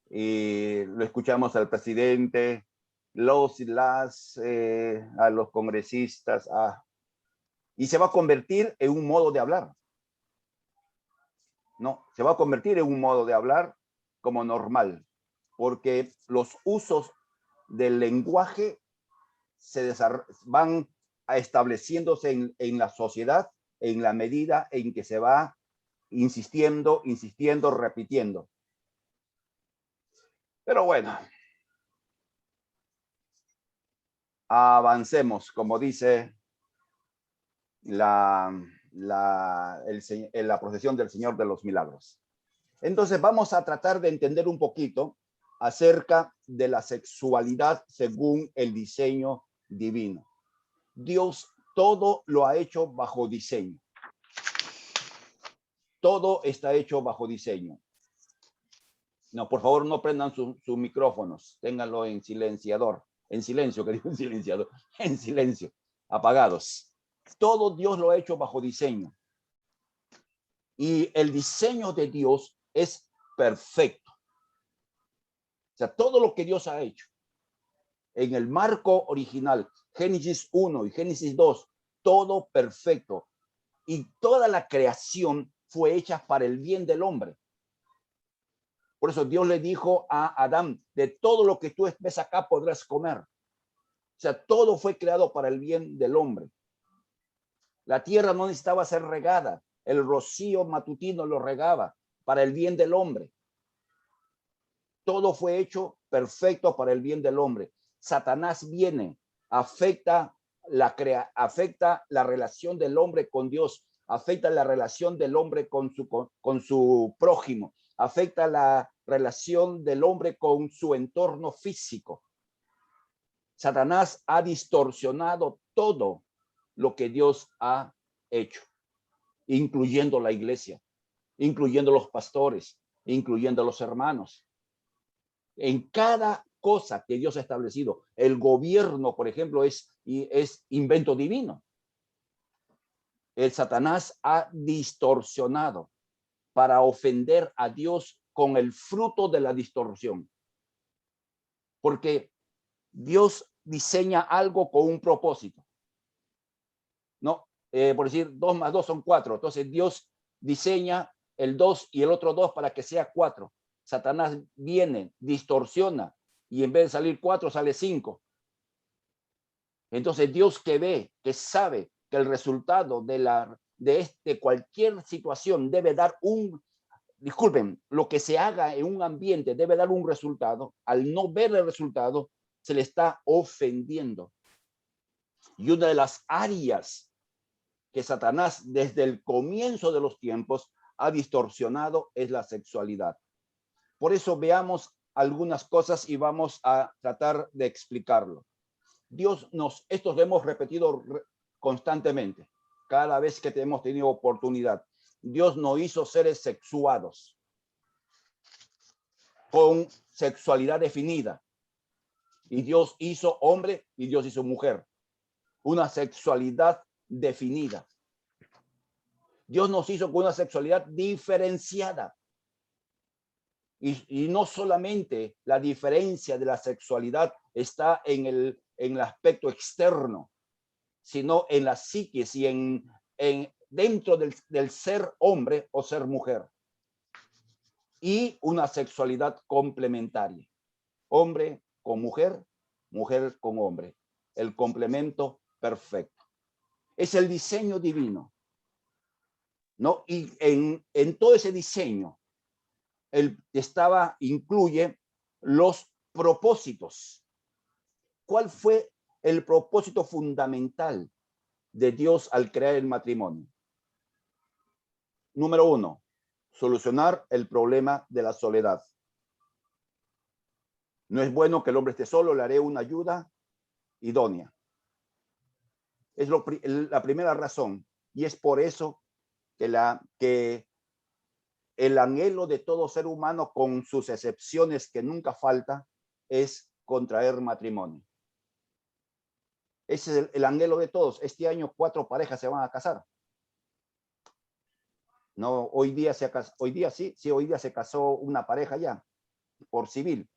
y lo escuchamos al presidente, a los congresistas, y se va a convertir en un modo de hablar. No, se va a convertir en un modo de hablar como normal, porque los usos del lenguaje van estableciéndose en la sociedad en la medida en que se va insistiendo, repitiendo. Pero bueno, avancemos, como dice la procesión del Señor de los Milagros. Entonces vamos a tratar de entender un poquito acerca de la sexualidad según el diseño divino. Dios todo lo ha hecho bajo diseño. Todo está hecho bajo diseño. No, por favor, no prendan sus micrófonos. Ténganlo en silenciador. En silencio, que digo en silenciador. En silencio. Apagados. Todo Dios lo ha hecho bajo diseño. Y el diseño de Dios es perfecto. O sea, todo lo que Dios ha hecho en el marco original, Génesis 1 y Génesis 2, todo perfecto. Y toda la creación fue hecha para el bien del hombre. Por eso Dios le dijo a Adán, de todo lo que tú ves acá podrás comer. O sea, todo fue creado para el bien del hombre. La tierra no necesitaba ser regada. El rocío matutino lo regaba para el bien del hombre. Todo fue hecho perfecto para el bien del hombre. Satanás viene, afecta la relación del hombre con Dios, afecta la relación del hombre con su prójimo, afecta la relación del hombre con su entorno físico. Satanás ha distorsionado todo lo que Dios ha hecho, incluyendo la iglesia, incluyendo los pastores, incluyendo los hermanos. En cada cosa que Dios ha establecido, el gobierno, por ejemplo, es invento divino. El Satanás ha distorsionado para ofender a Dios con el fruto de la distorsión. Porque Dios diseña algo con un propósito. No, por decir 2 más 2 son 4. Entonces Dios diseña el 2 y el otro 2 para que sea 4. Satanás viene, distorsiona y en vez de salir 4 sale 5. Entonces Dios que ve, que sabe que el resultado de cualquier situación debe dar lo que se haga en un ambiente debe dar un resultado. Al no ver el resultado, se le está ofendiendo. Y una de las áreas que Satanás desde el comienzo de los tiempos ha distorsionado es la sexualidad. Por eso veamos algunas cosas y vamos a tratar de explicarlo. Esto lo hemos repetido constantemente, cada vez que hemos tenido oportunidad. Dios no hizo seres sexuados con sexualidad definida. Y Dios hizo hombre y Dios hizo mujer. Una sexualidad definida. Dios nos hizo con una sexualidad diferenciada. Y no solamente la diferencia de la sexualidad está en el aspecto externo, sino en la psiquis y dentro del ser hombre o ser mujer. Y una sexualidad complementaria. hombre con mujer, mujer con hombre. El complemento perfecto. Es el diseño divino, ¿no? Y en todo ese diseño, incluye los propósitos. ¿Cuál fue el propósito fundamental de Dios al crear el matrimonio? Número 1, solucionar el problema de la soledad. No es bueno que el hombre esté solo, le haré una ayuda idónea. Es la primera razón, y es por eso que el anhelo de todo ser humano, con sus excepciones que nunca falta, es contraer matrimonio. Ese es el anhelo de todos. Este año 4 parejas se van a casar. No, hoy día se casó una pareja ya, por civil.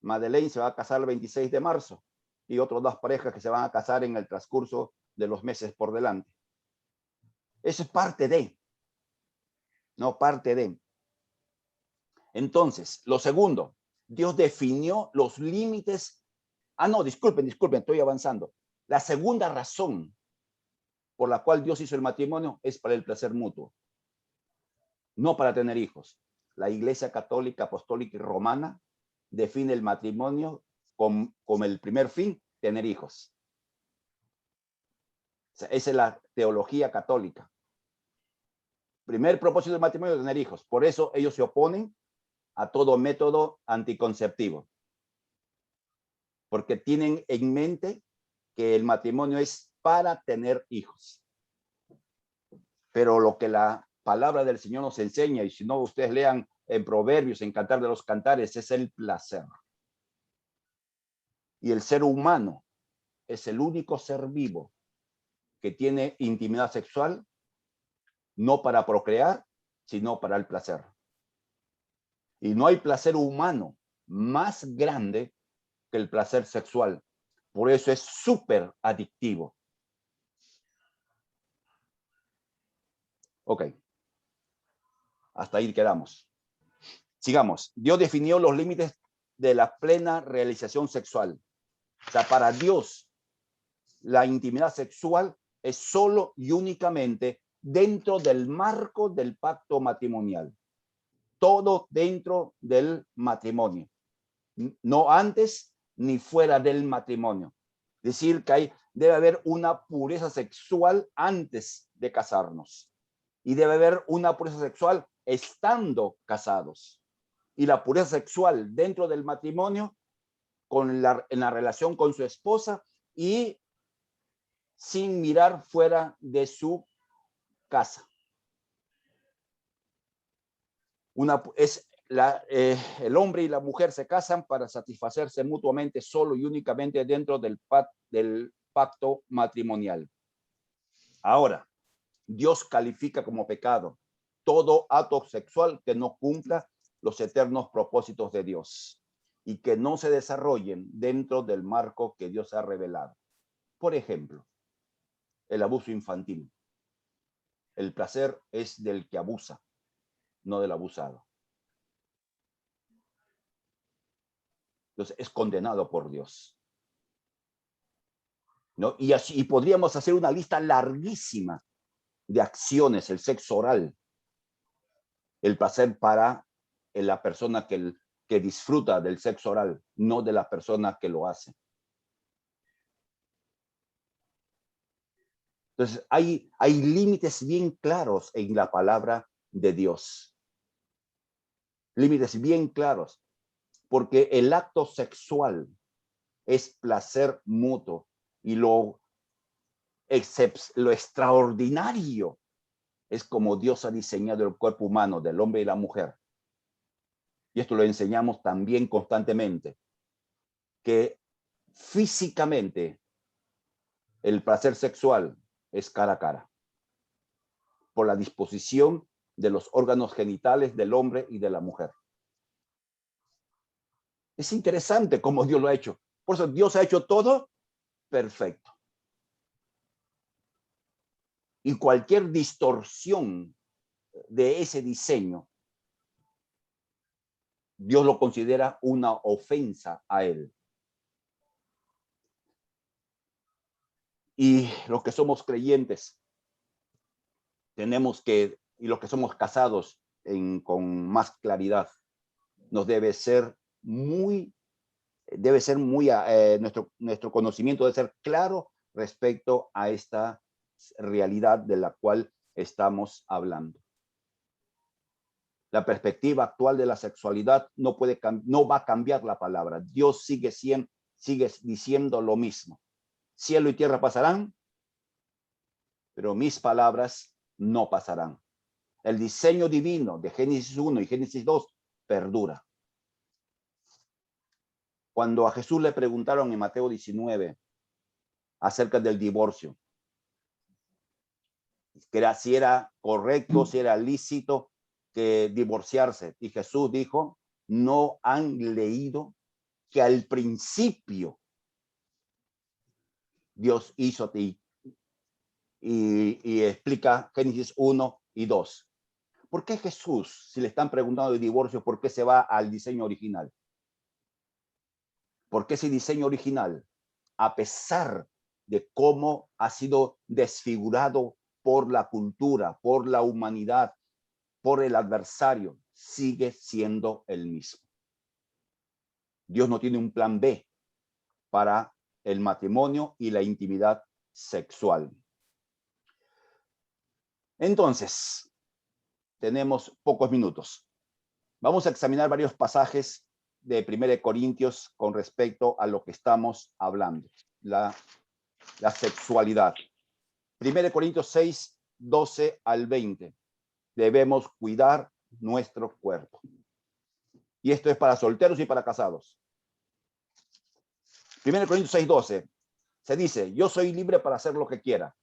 Madeleine se va a casar el 26 de marzo y otras 2 parejas que se van a casar en el transcurso de los meses por delante. Eso es parte de. Entonces, lo segundo, Dios definió los límites. No, disculpen, estoy avanzando. La segunda razón por la cual Dios hizo el matrimonio es para el placer mutuo, no para tener hijos. La Iglesia Católica, Apostólica y Romana define el matrimonio como el primer fin, tener hijos. O sea, esa es la teología católica. Primer propósito del matrimonio es tener hijos. Por eso ellos se oponen a todo método anticonceptivo. Porque tienen en mente que el matrimonio es para tener hijos. Pero lo que la palabra del Señor nos enseña, y si no ustedes lean en Proverbios, en Cantar de los Cantares, es el placer. Y el ser humano es el único ser vivo que tiene intimidad sexual, no para procrear, sino para el placer. Y no hay placer humano más grande que el placer sexual. Por eso es súper adictivo. Ok. Hasta ahí quedamos. Sigamos. Dios definió los límites de la plena realización sexual. O sea, para Dios, la intimidad sexual es solo y únicamente dentro del marco del pacto matrimonial. Todo dentro del matrimonio. No antes ni fuera del matrimonio. Es decir, que debe haber una pureza sexual antes de casarnos. Y debe haber una pureza sexual estando casados. Y la pureza sexual dentro del matrimonio en la relación con su esposa y sin mirar fuera de su casa. El hombre y la mujer se casan para satisfacerse mutuamente solo y únicamente dentro del pacto matrimonial. Ahora, Dios califica como pecado todo acto sexual que no cumpla los eternos propósitos de Dios y que no se desarrollen dentro del marco que Dios ha revelado. Por ejemplo, el abuso infantil. El placer es del que abusa, no del abusado. Entonces es condenado por Dios, ¿no? Y podríamos hacer una lista larguísima de acciones, el sexo oral, el placer para la persona que disfruta del sexo oral, no de la persona que lo hace. Entonces hay límites bien claros en la palabra de Dios. Límites bien claros. Porque el acto sexual es placer mutuo y lo extraordinario es como Dios ha diseñado el cuerpo humano del hombre y la mujer. Y esto lo enseñamos también constantemente, que físicamente el placer sexual es cara a cara, por la disposición de los órganos genitales del hombre y de la mujer. Es interesante cómo Dios lo ha hecho. Por eso Dios ha hecho todo perfecto. Y cualquier distorsión de ese diseño Dios lo considera una ofensa a él. Y los que somos creyentes, tenemos que, y los que somos casados con más claridad, nos debe ser muy, nuestro conocimiento debe ser claro respecto a esta realidad de la cual estamos hablando. La perspectiva actual de la sexualidad no va a cambiar la palabra. Dios sigue diciendo lo mismo. Cielo y tierra pasarán, pero mis palabras no pasarán. El diseño divino de Génesis 1 y Génesis 2 perdura. Cuando a Jesús le preguntaron en Mateo 19 acerca del divorcio, si era correcto, si era lícito que divorciarse, y Jesús dijo, no han leído que al principio Dios hizo y explica Génesis 1 y 2. ¿Por qué Jesús, si le están preguntando de divorcio, por qué se va al diseño original? Porque ese diseño original, a pesar de cómo ha sido desfigurado por la cultura, por la humanidad, por el adversario, sigue siendo el mismo. Dios no tiene un plan B para el matrimonio y la intimidad sexual. Entonces, tenemos pocos minutos. Vamos a examinar varios pasajes de 1 Corintios con respecto a lo que estamos hablando, la sexualidad. 1 Corintios 6, 12 al 20. Debemos cuidar nuestro cuerpo. Y esto es para solteros y para casados. 1 Corintios 6, 12. Se dice, yo soy libre para hacer lo que quiera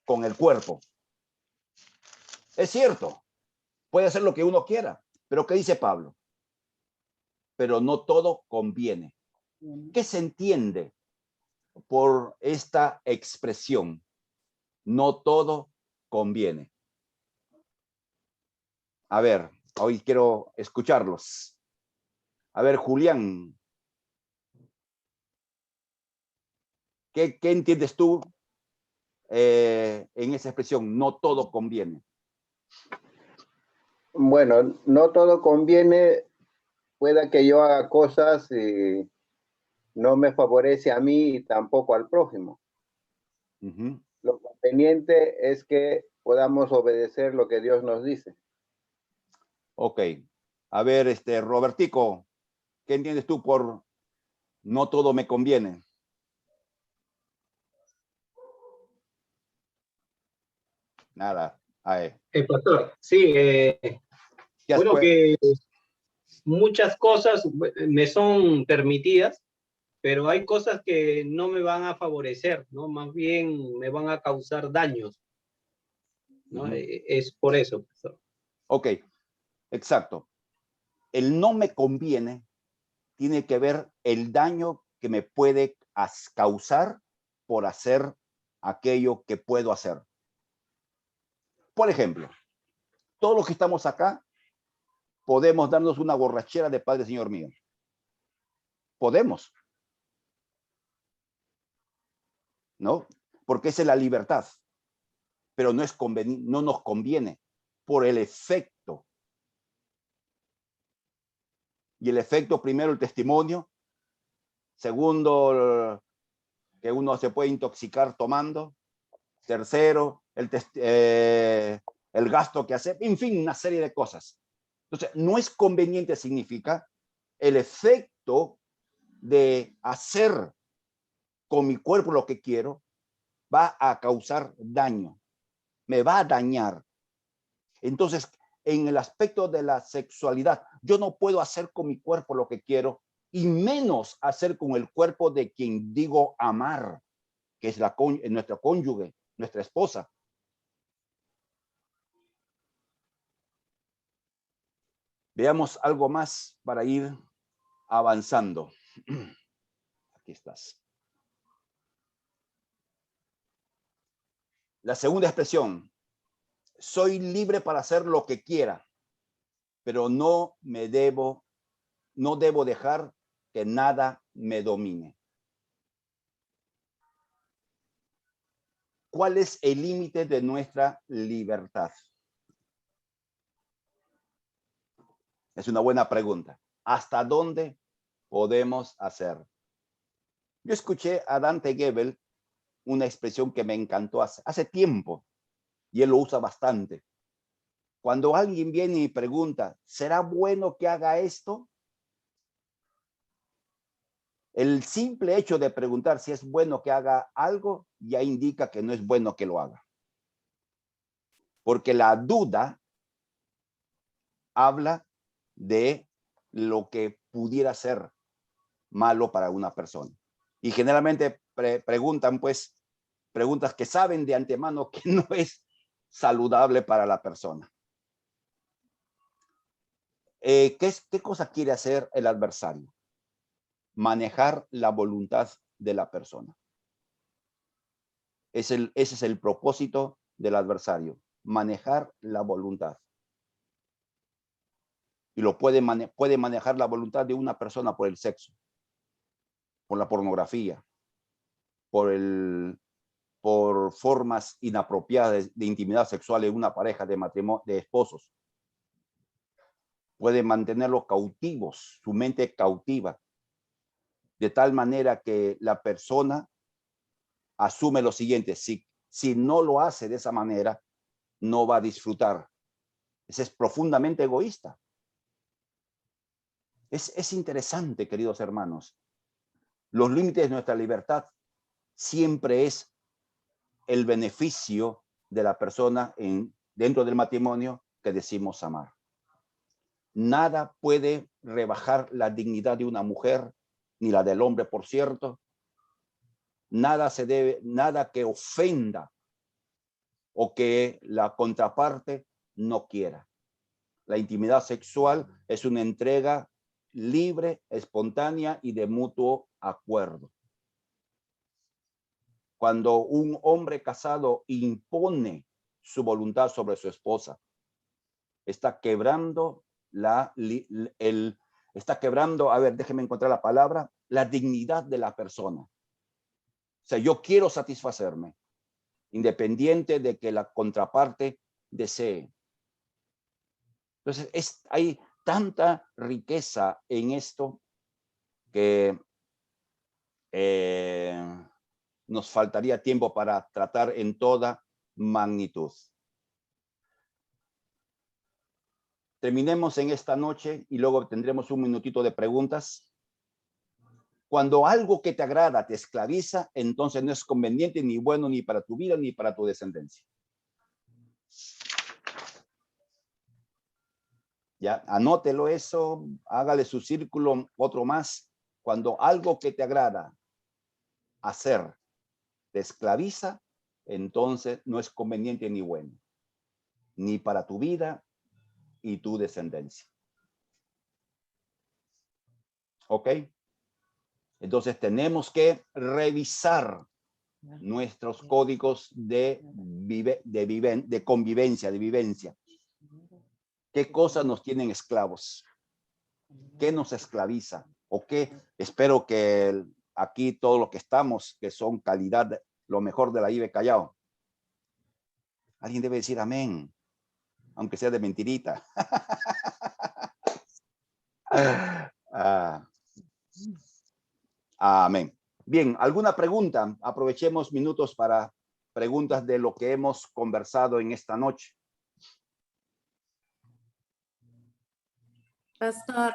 con el cuerpo. Es cierto, puede hacer lo que uno quiera, pero ¿qué dice Pablo? Pero no todo conviene. ¿Qué se entiende por esta expresión? No todo conviene. A ver, hoy quiero escucharlos. A ver, Julián, ¿qué entiendes tú en esa expresión? No todo conviene. Bueno, no todo conviene. Pueda que yo haga cosas y no me favorece a mí y tampoco al prójimo. Lo conveniente es que podamos obedecer lo que Dios nos dice. Ok. A ver, Robertico, ¿qué entiendes tú por no todo me conviene? Nada. Pastor, sí, bueno, que muchas cosas me son permitidas, pero hay cosas que no me van a favorecer, ¿no? Más bien me van a causar daños, ¿no? Es por eso, pastor. Ok, exacto. El no me conviene tiene que ver el daño que me puede causar por hacer aquello que puedo hacer. Por ejemplo, todos los que estamos acá podemos darnos una borrachera de Padre Señor mío. Podemos. ¿No? Porque esa es la libertad. Pero no nos conviene por el efecto. Y el efecto, primero, el testimonio. Segundo, que uno se puede intoxicar tomando. Tercero, el gasto que hace. En fin, una serie de cosas. Entonces, no es conveniente significa el efecto de hacer con mi cuerpo lo que quiero va a causar daño. Me va a dañar. Entonces, en el aspecto de la sexualidad, yo no puedo hacer con mi cuerpo lo que quiero y menos hacer con el cuerpo de quien digo amar, que es nuestra cónyuge, nuestra esposa. Veamos algo más para ir avanzando. Aquí estás. La segunda expresión. Soy libre para hacer lo que quiera, pero no me debo no debo dejar que nada me domine. ¿Cuál es el límite de nuestra libertad? Es una buena pregunta. ¿Hasta dónde podemos hacer? Yo escuché a Dante Gebel una expresión que me encantó hace tiempo, y él lo usa bastante. Cuando alguien viene y pregunta, ¿será bueno que haga esto? El simple hecho de preguntar si es bueno que haga algo ya indica que no es bueno que lo haga. Porque la duda habla de lo que pudiera ser malo para una persona. Y generalmente preguntan, pues, preguntas que saben de antemano que no es saludable para la persona. ¿Qué cosa quiere hacer el adversario? Manejar la voluntad de la persona. Ese es el propósito del adversario, manejar la voluntad. Y puede manejar la voluntad de una persona por el sexo, por la pornografía, por formas inapropiadas de intimidad sexual en una pareja de matrimonio, de esposos. Puede mantenerlos cautivos, su mente cautiva, de tal manera que la persona asume lo siguiente: si no lo hace de esa manera, no va a disfrutar. Ese es profundamente egoísta. Es interesante, queridos hermanos. Los límites de nuestra libertad siempre es el beneficio de la persona dentro del matrimonio que decimos amar. Nada puede rebajar la dignidad de una mujer, ni la del hombre, por cierto. Nada que ofenda o que la contraparte no quiera. La intimidad sexual es una entrega libre, espontánea y de mutuo acuerdo. Cuando un hombre casado impone su voluntad sobre su esposa, está quebrando déjeme encontrar la palabra, la dignidad de la persona. O sea, yo quiero satisfacerme, independiente de que la contraparte desee. Entonces, hay tanta riqueza en esto que nos faltaría tiempo para tratar en toda magnitud. Terminemos en esta noche y luego tendremos un minutito de preguntas. Cuando algo que te agrada te esclaviza, entonces no es conveniente ni bueno ni para tu vida ni para tu descendencia. Ya, anótelo eso, hágale su círculo, otro más. Cuando algo que te agrada hacer te esclaviza, entonces no es conveniente ni bueno, ni para tu vida y tu descendencia. ¿Ok? Entonces tenemos que revisar nuestros códigos de convivencia, de vivencia. ¿Qué cosas nos tienen esclavos? ¿Qué nos esclaviza? ¿O qué? Espero que aquí todos los que estamos, que son calidad, lo mejor de la IBE Callao. Alguien debe decir amén, aunque sea de mentirita. Amén. Bien, ¿alguna pregunta? Aprovechemos minutos para preguntas de lo que hemos conversado en esta noche. Pastor,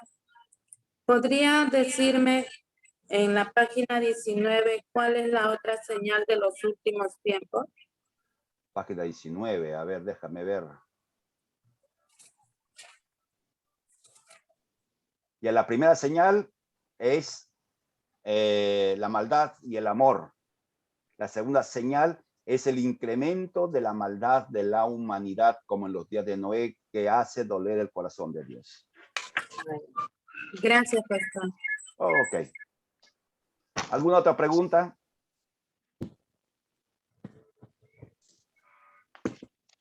¿podría decirme en la página 19 cuál es la otra señal de los últimos tiempos? Página 19, a ver, déjame ver. Y la primera señal es la maldad y el amor. La segunda señal es el incremento de la maldad de la humanidad, como en los días de Noé, que hace doler el corazón de Dios. Gracias, pastor. Ok. ¿Alguna otra pregunta?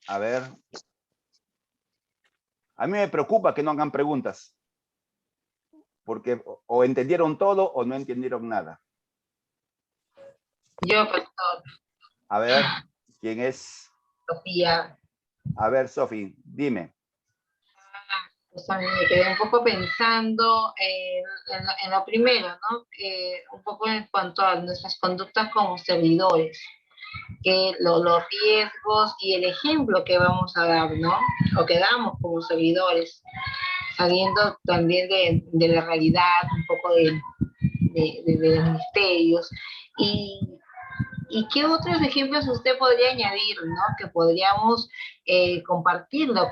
A ver. A mí me preocupa que no hagan preguntas. Porque o entendieron todo o no entendieron nada. Yo, pastor. A ver, ¿quién es? Sofía. A ver, Sofi, dime. Pues a mí me quedé un poco pensando en lo primero, ¿no? Un poco en cuanto a nuestras conductas como servidores, que los riesgos y el ejemplo que vamos a dar, ¿no? O que damos como servidores, sabiendo también de la realidad, un poco de los misterios. ¿Y qué otros ejemplos usted podría añadir, ¿no? Que podríamos compartirlo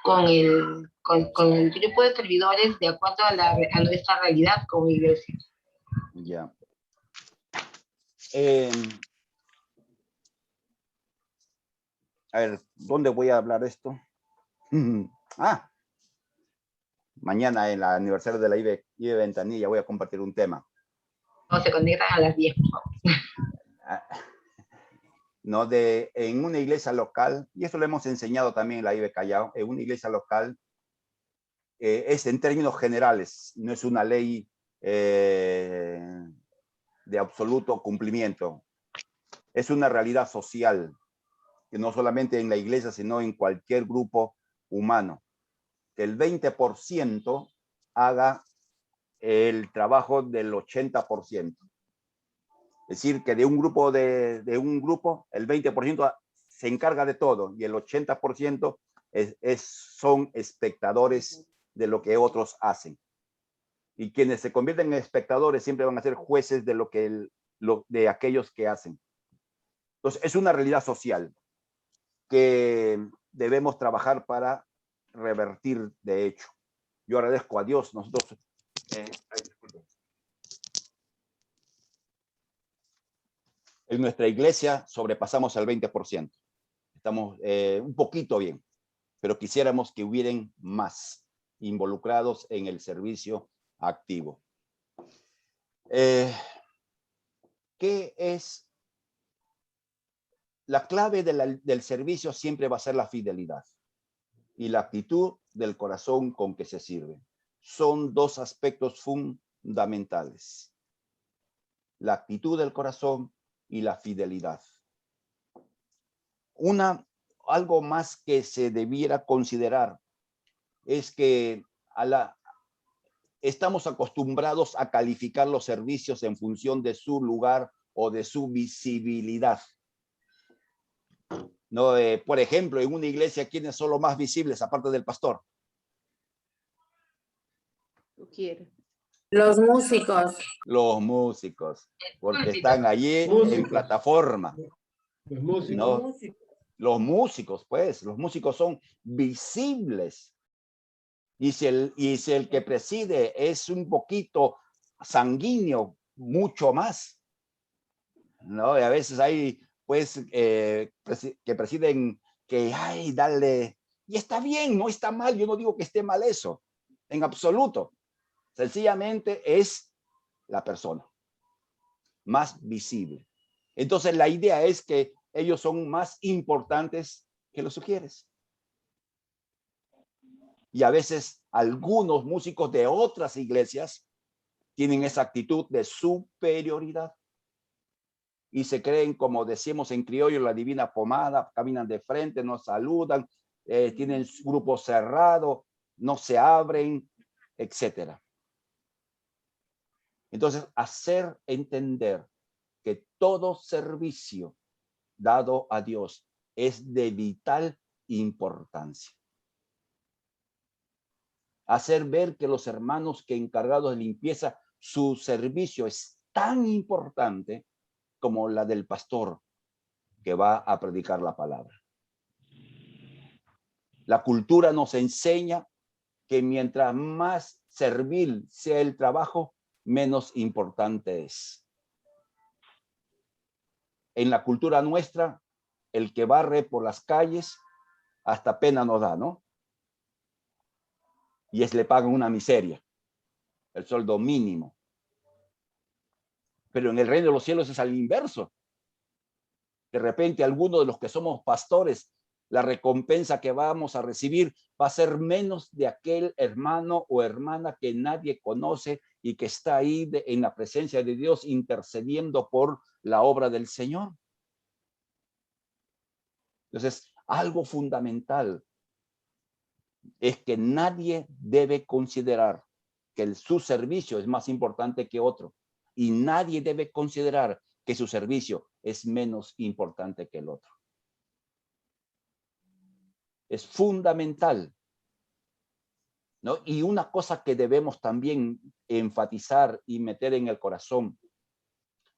con el grupo de servidores de acuerdo a nuestra realidad como iglesia. Ya. A ver, ¿dónde voy a hablar esto? Mañana en el aniversario de la IBE Ventanilla voy a compartir un tema. No, se conectan a las 10, por favor. No, en una iglesia local, y eso lo hemos enseñado también en la IBE Callao, en una iglesia local es en términos generales, no es una ley de absoluto cumplimiento. Es una realidad social, que no solamente en la iglesia, sino en cualquier grupo humano. Que el 20% haga el trabajo del 80%. Es decir, que de un grupo, el 20% se encarga de todo y el 80% son espectadores de lo que otros hacen. Y quienes se convierten en espectadores siempre van a ser jueces de de aquellos que hacen. Entonces, es una realidad social que debemos trabajar para revertir, de hecho. Yo agradezco a Dios, nosotros... en nuestra iglesia sobrepasamos el 20%. Estamos un poquito bien, pero quisiéramos que hubieran más involucrados en el servicio activo. ¿Qué es? La clave del servicio siempre va a ser la fidelidad y la actitud del corazón con que se sirve. Son dos aspectos fundamentales. La actitud del corazón y la fidelidad. Algo más que se debiera considerar es que estamos acostumbrados a calificar los servicios en función de su lugar o de su visibilidad. No, por ejemplo, en una iglesia, ¿quiénes son los más visibles aparte del pastor? Los músicos. Los músicos, porque están allí en plataforma. Los músicos. ¿No? Los músicos, pues, los músicos son visibles. Y si el que preside es un poquito sanguíneo, mucho más. ¿No? Y a veces hay, pues, que presiden que, ay, dale, y está bien, no está mal, yo no digo que esté mal eso, en absoluto. Sencillamente es la persona más visible. Entonces la idea es que ellos son más importantes que los sugieres. Y a veces algunos músicos de otras iglesias tienen esa actitud de superioridad. Y se creen, como decimos en criollo, la divina pomada, caminan de frente, nos saludan, tienen grupo cerrado, no se abren, etc. Entonces, hacer entender que todo servicio dado a Dios es de vital importancia. Hacer ver que los hermanos que encargados de limpieza, su servicio es tan importante como la del pastor que va a predicar la palabra. La cultura nos enseña que mientras más servil sea el trabajo, menos importante es. En la cultura nuestra, el que barre por las calles, hasta pena nos da, ¿no? Y le pagan una miseria, el sueldo mínimo. Pero en el reino de los cielos es al inverso. De repente, algunos de los que somos pastores la recompensa que vamos a recibir va a ser menos de aquel hermano o hermana que nadie conoce y que está ahí en la presencia de Dios intercediendo por la obra del Señor. Entonces, algo fundamental es que nadie debe considerar que su servicio es más importante que otro, y nadie debe considerar que su servicio es menos importante que el otro. Es fundamental, ¿no? Y una cosa que debemos también enfatizar y meter en el corazón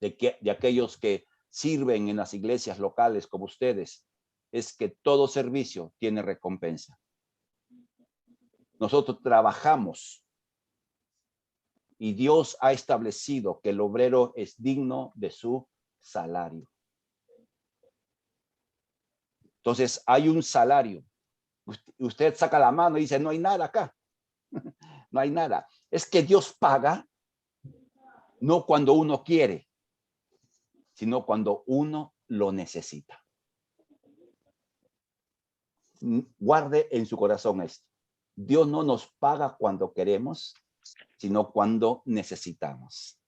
de aquellos que sirven en las iglesias locales como ustedes, es que todo servicio tiene recompensa. Nosotros trabajamos y Dios ha establecido que el obrero es digno de su salario. Entonces hay un salario. Usted saca la mano y dice, no hay nada acá. No hay nada. Es que Dios paga no cuando uno quiere, sino cuando uno lo necesita. Guarde en su corazón esto. Dios no nos paga cuando queremos, sino cuando necesitamos.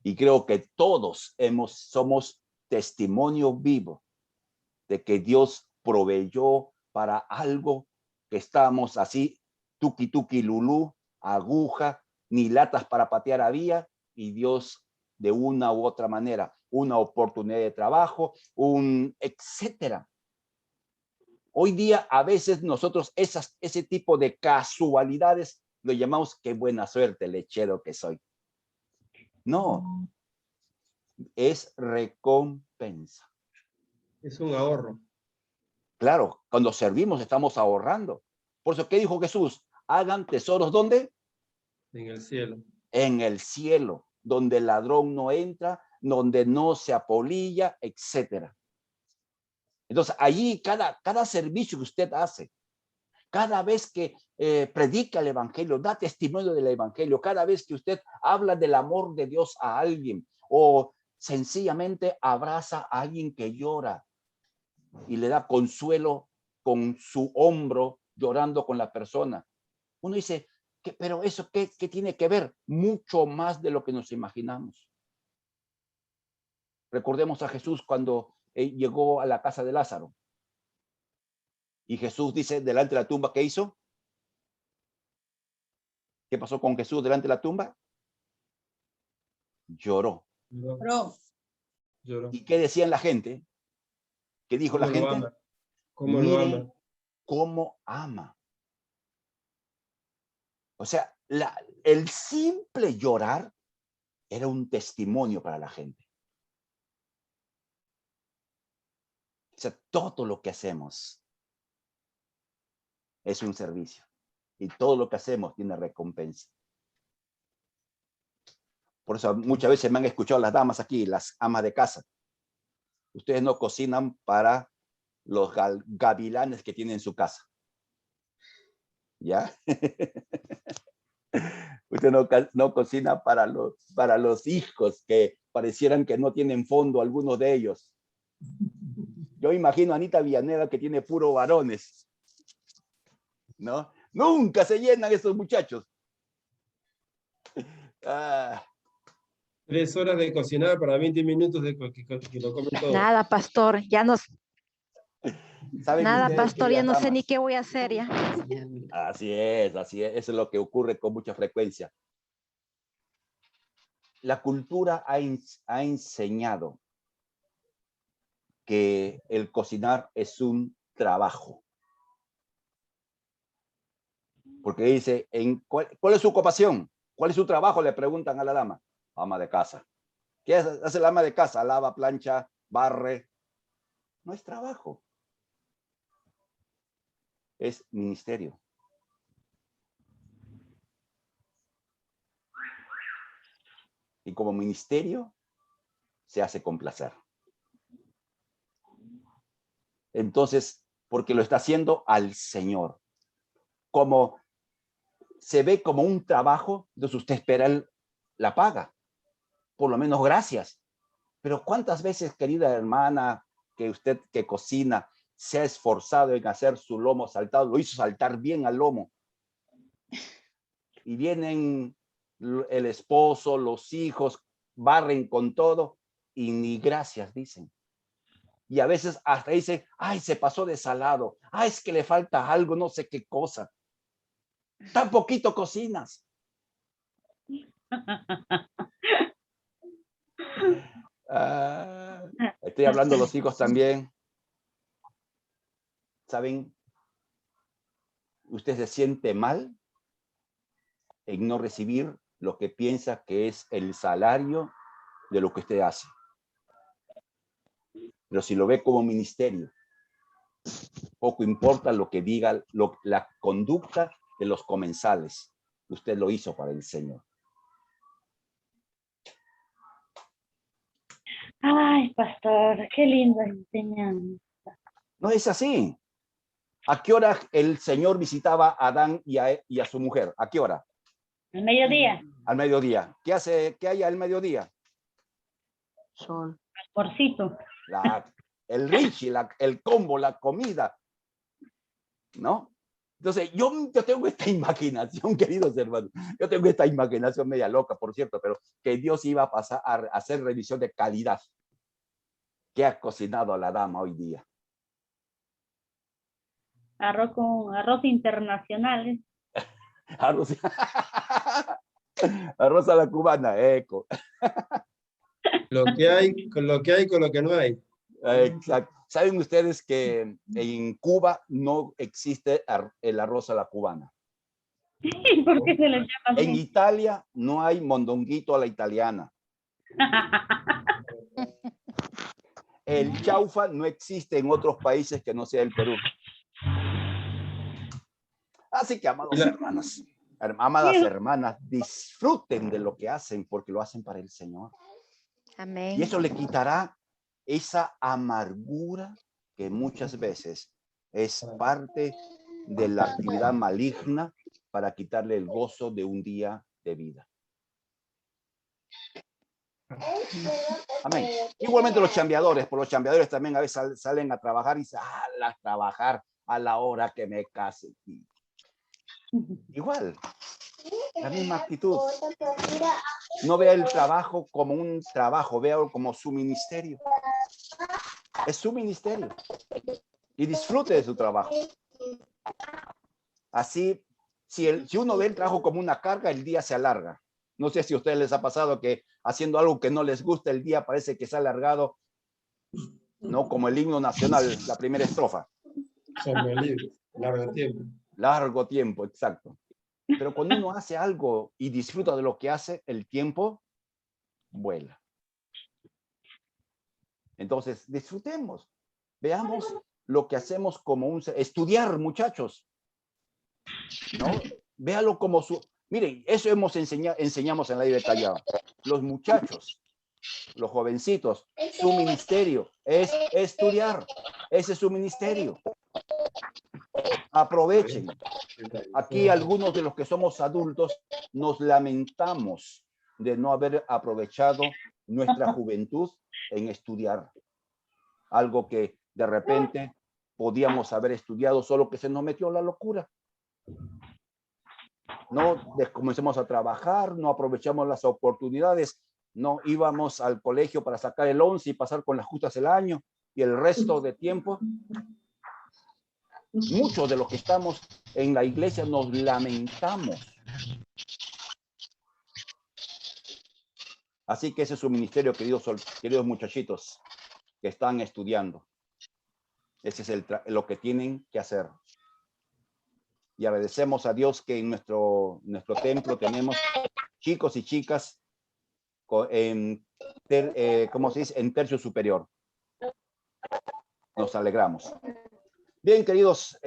Y creo que todos somos testimonio vivo de que Dios proveyó para algo que estábamos así, tuki tuki lulú, aguja, ni latas para patear había, y Dios de una u otra manera, una oportunidad de trabajo, etcétera. Hoy día a veces nosotros ese tipo de casualidades lo llamamos qué buena suerte, lechero que soy. No, es recompensa. Es un ahorro. Claro, cuando servimos estamos ahorrando. Por eso, ¿qué dijo Jesús? Hagan tesoros, ¿dónde? En el cielo. En el cielo, donde el ladrón no entra, donde no se apolilla, etcétera. Entonces, allí cada servicio que usted hace, cada vez que predica el evangelio, da testimonio del evangelio, cada vez que usted habla del amor de Dios a alguien o sencillamente abraza a alguien que llora y le da consuelo con su hombro, llorando con la persona. Uno dice, pero eso ¿qué tiene que ver? Mucho más de lo que nos imaginamos. Recordemos a Jesús cuando llegó a la casa de Lázaro. Y Jesús dice, delante de la tumba, ¿qué hizo? ¿Qué pasó con Jesús delante de la tumba? Lloró. Lloró. ¿Y qué decían la gente? ¿Qué dijo la gente? ¿Cómo lo ama? ¿Cómo ama? O sea, el simple llorar era un testimonio para la gente. O sea, todo lo que hacemos es un servicio. Y todo lo que hacemos tiene recompensa. Por eso muchas veces me han escuchado las damas aquí, las amas de casa. Ustedes no cocinan para los gavilanes que tienen en su casa. ¿Ya? Usted no cocina para los hijos que parecieran que no tienen fondo algunos de ellos. Yo imagino a Anita Villanueva que tiene puro varones, ¿no? Nunca se llenan esos muchachos. 3 horas de cocinar para 20 minutos de que lo comen todo. Nada, pastor, ya no. Nada, ustedes, pastor, ya no sé damas? ni qué voy a hacer ya. Así es, eso es lo que ocurre con mucha frecuencia. La cultura ha enseñado que el cocinar es un trabajo. Porque dice, ¿cuál es su ocupación? ¿Cuál es su trabajo? Le preguntan a la dama. Ama de casa. ¿Qué hace la ama de casa? Lava, plancha, barre. No es trabajo. Es ministerio. Y como ministerio se hace con placer. Entonces, porque lo está haciendo al Señor. Como se ve como un trabajo, entonces usted espera la paga. Por lo menos gracias. Pero ¿cuántas veces, querida hermana, que usted que cocina, se ha esforzado en hacer su lomo saltado, lo hizo saltar bien al lomo. Y vienen el esposo, los hijos, barren con todo y ni gracias dicen. Y a veces hasta dicen, ay, se pasó de salado, ay, es que le falta algo, no sé qué cosa. Tan poquito cocinas. Estoy hablando de los hijos también. ¿Saben? Usted se siente mal en no recibir lo que piensa que es el salario de lo que usted hace. Pero si lo ve como ministerio, poco importa lo que diga, la conducta de los comensales. Usted lo hizo para el Señor. Ay, pastor, qué linda enseñanza. No es así. ¿A qué hora el Señor visitaba a Adán y a su mujer? ¿A qué hora? Al mediodía. Al mediodía. ¿Qué hay al mediodía? Sol. Almuercito. El richie, el combo, la comida. ¿No? Entonces, yo tengo esta imaginación, queridos hermanos. Yo tengo esta imaginación media loca, por cierto, pero que Dios iba a pasar a hacer revisión de calidad. ¿Qué ha cocinado a la dama hoy día? Arroz internacional. Arroz a la cubana, eco. Lo que hay con lo que no hay. Exacto. ¿Saben ustedes que en Cuba no existe el arroz a la cubana? ¿Por qué se le llama así? En Italia no hay mondonguito a la italiana. El chaufa no existe en otros países que no sea el Perú. Así que, amados hermanos, amadas hermanas, disfruten de lo que hacen porque lo hacen para el Señor. Amén. Y eso le quitará esa amargura que muchas veces es parte de la actividad maligna para quitarle el gozo de un día de vida. Amén. Igualmente los chambeadores, por los chambeadores también a veces salen a trabajar y salen a trabajar a la hora que me case. Igual, la misma actitud. No vea el trabajo como un trabajo, vea como su ministerio. Es su ministerio. Y disfrute de su trabajo. Así, si uno ve el trabajo como una carga, el día se alarga. No sé si a ustedes les ha pasado que haciendo algo que no les gusta, el día parece que se ha alargado, ¿no? Como el himno nacional, la primera estrofa. Largo tiempo. Largo tiempo, exacto. Pero cuando uno hace algo y disfruta de lo que hace, el tiempo vuela. Entonces, disfrutemos. Veamos lo que hacemos como estudiar, muchachos. ¿No? Véalo como su... Miren, eso enseñamos en la Biblia Callao. Los muchachos, los jovencitos, su ministerio es estudiar. Ese es su ministerio. Aprovechen. Aquí algunos de los que somos adultos nos lamentamos de no haber aprovechado nuestra juventud en estudiar. Algo que de repente podíamos haber estudiado, solo que se nos metió la locura. No comencemos a trabajar, no aprovechamos las oportunidades, no íbamos al colegio para sacar el 11 y pasar con las justas el año y el resto de tiempo. Muchos de los que estamos en la iglesia nos lamentamos. Así que ese es su ministerio, queridos muchachitos que están estudiando. Ese es lo que tienen que hacer. Y agradecemos a Dios que en nuestro templo tenemos chicos y chicas en tercio superior. Nos alegramos. Bien, queridos,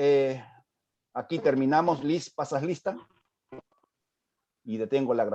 aquí terminamos. Liz, ¿pasas lista? Y detengo la grabación.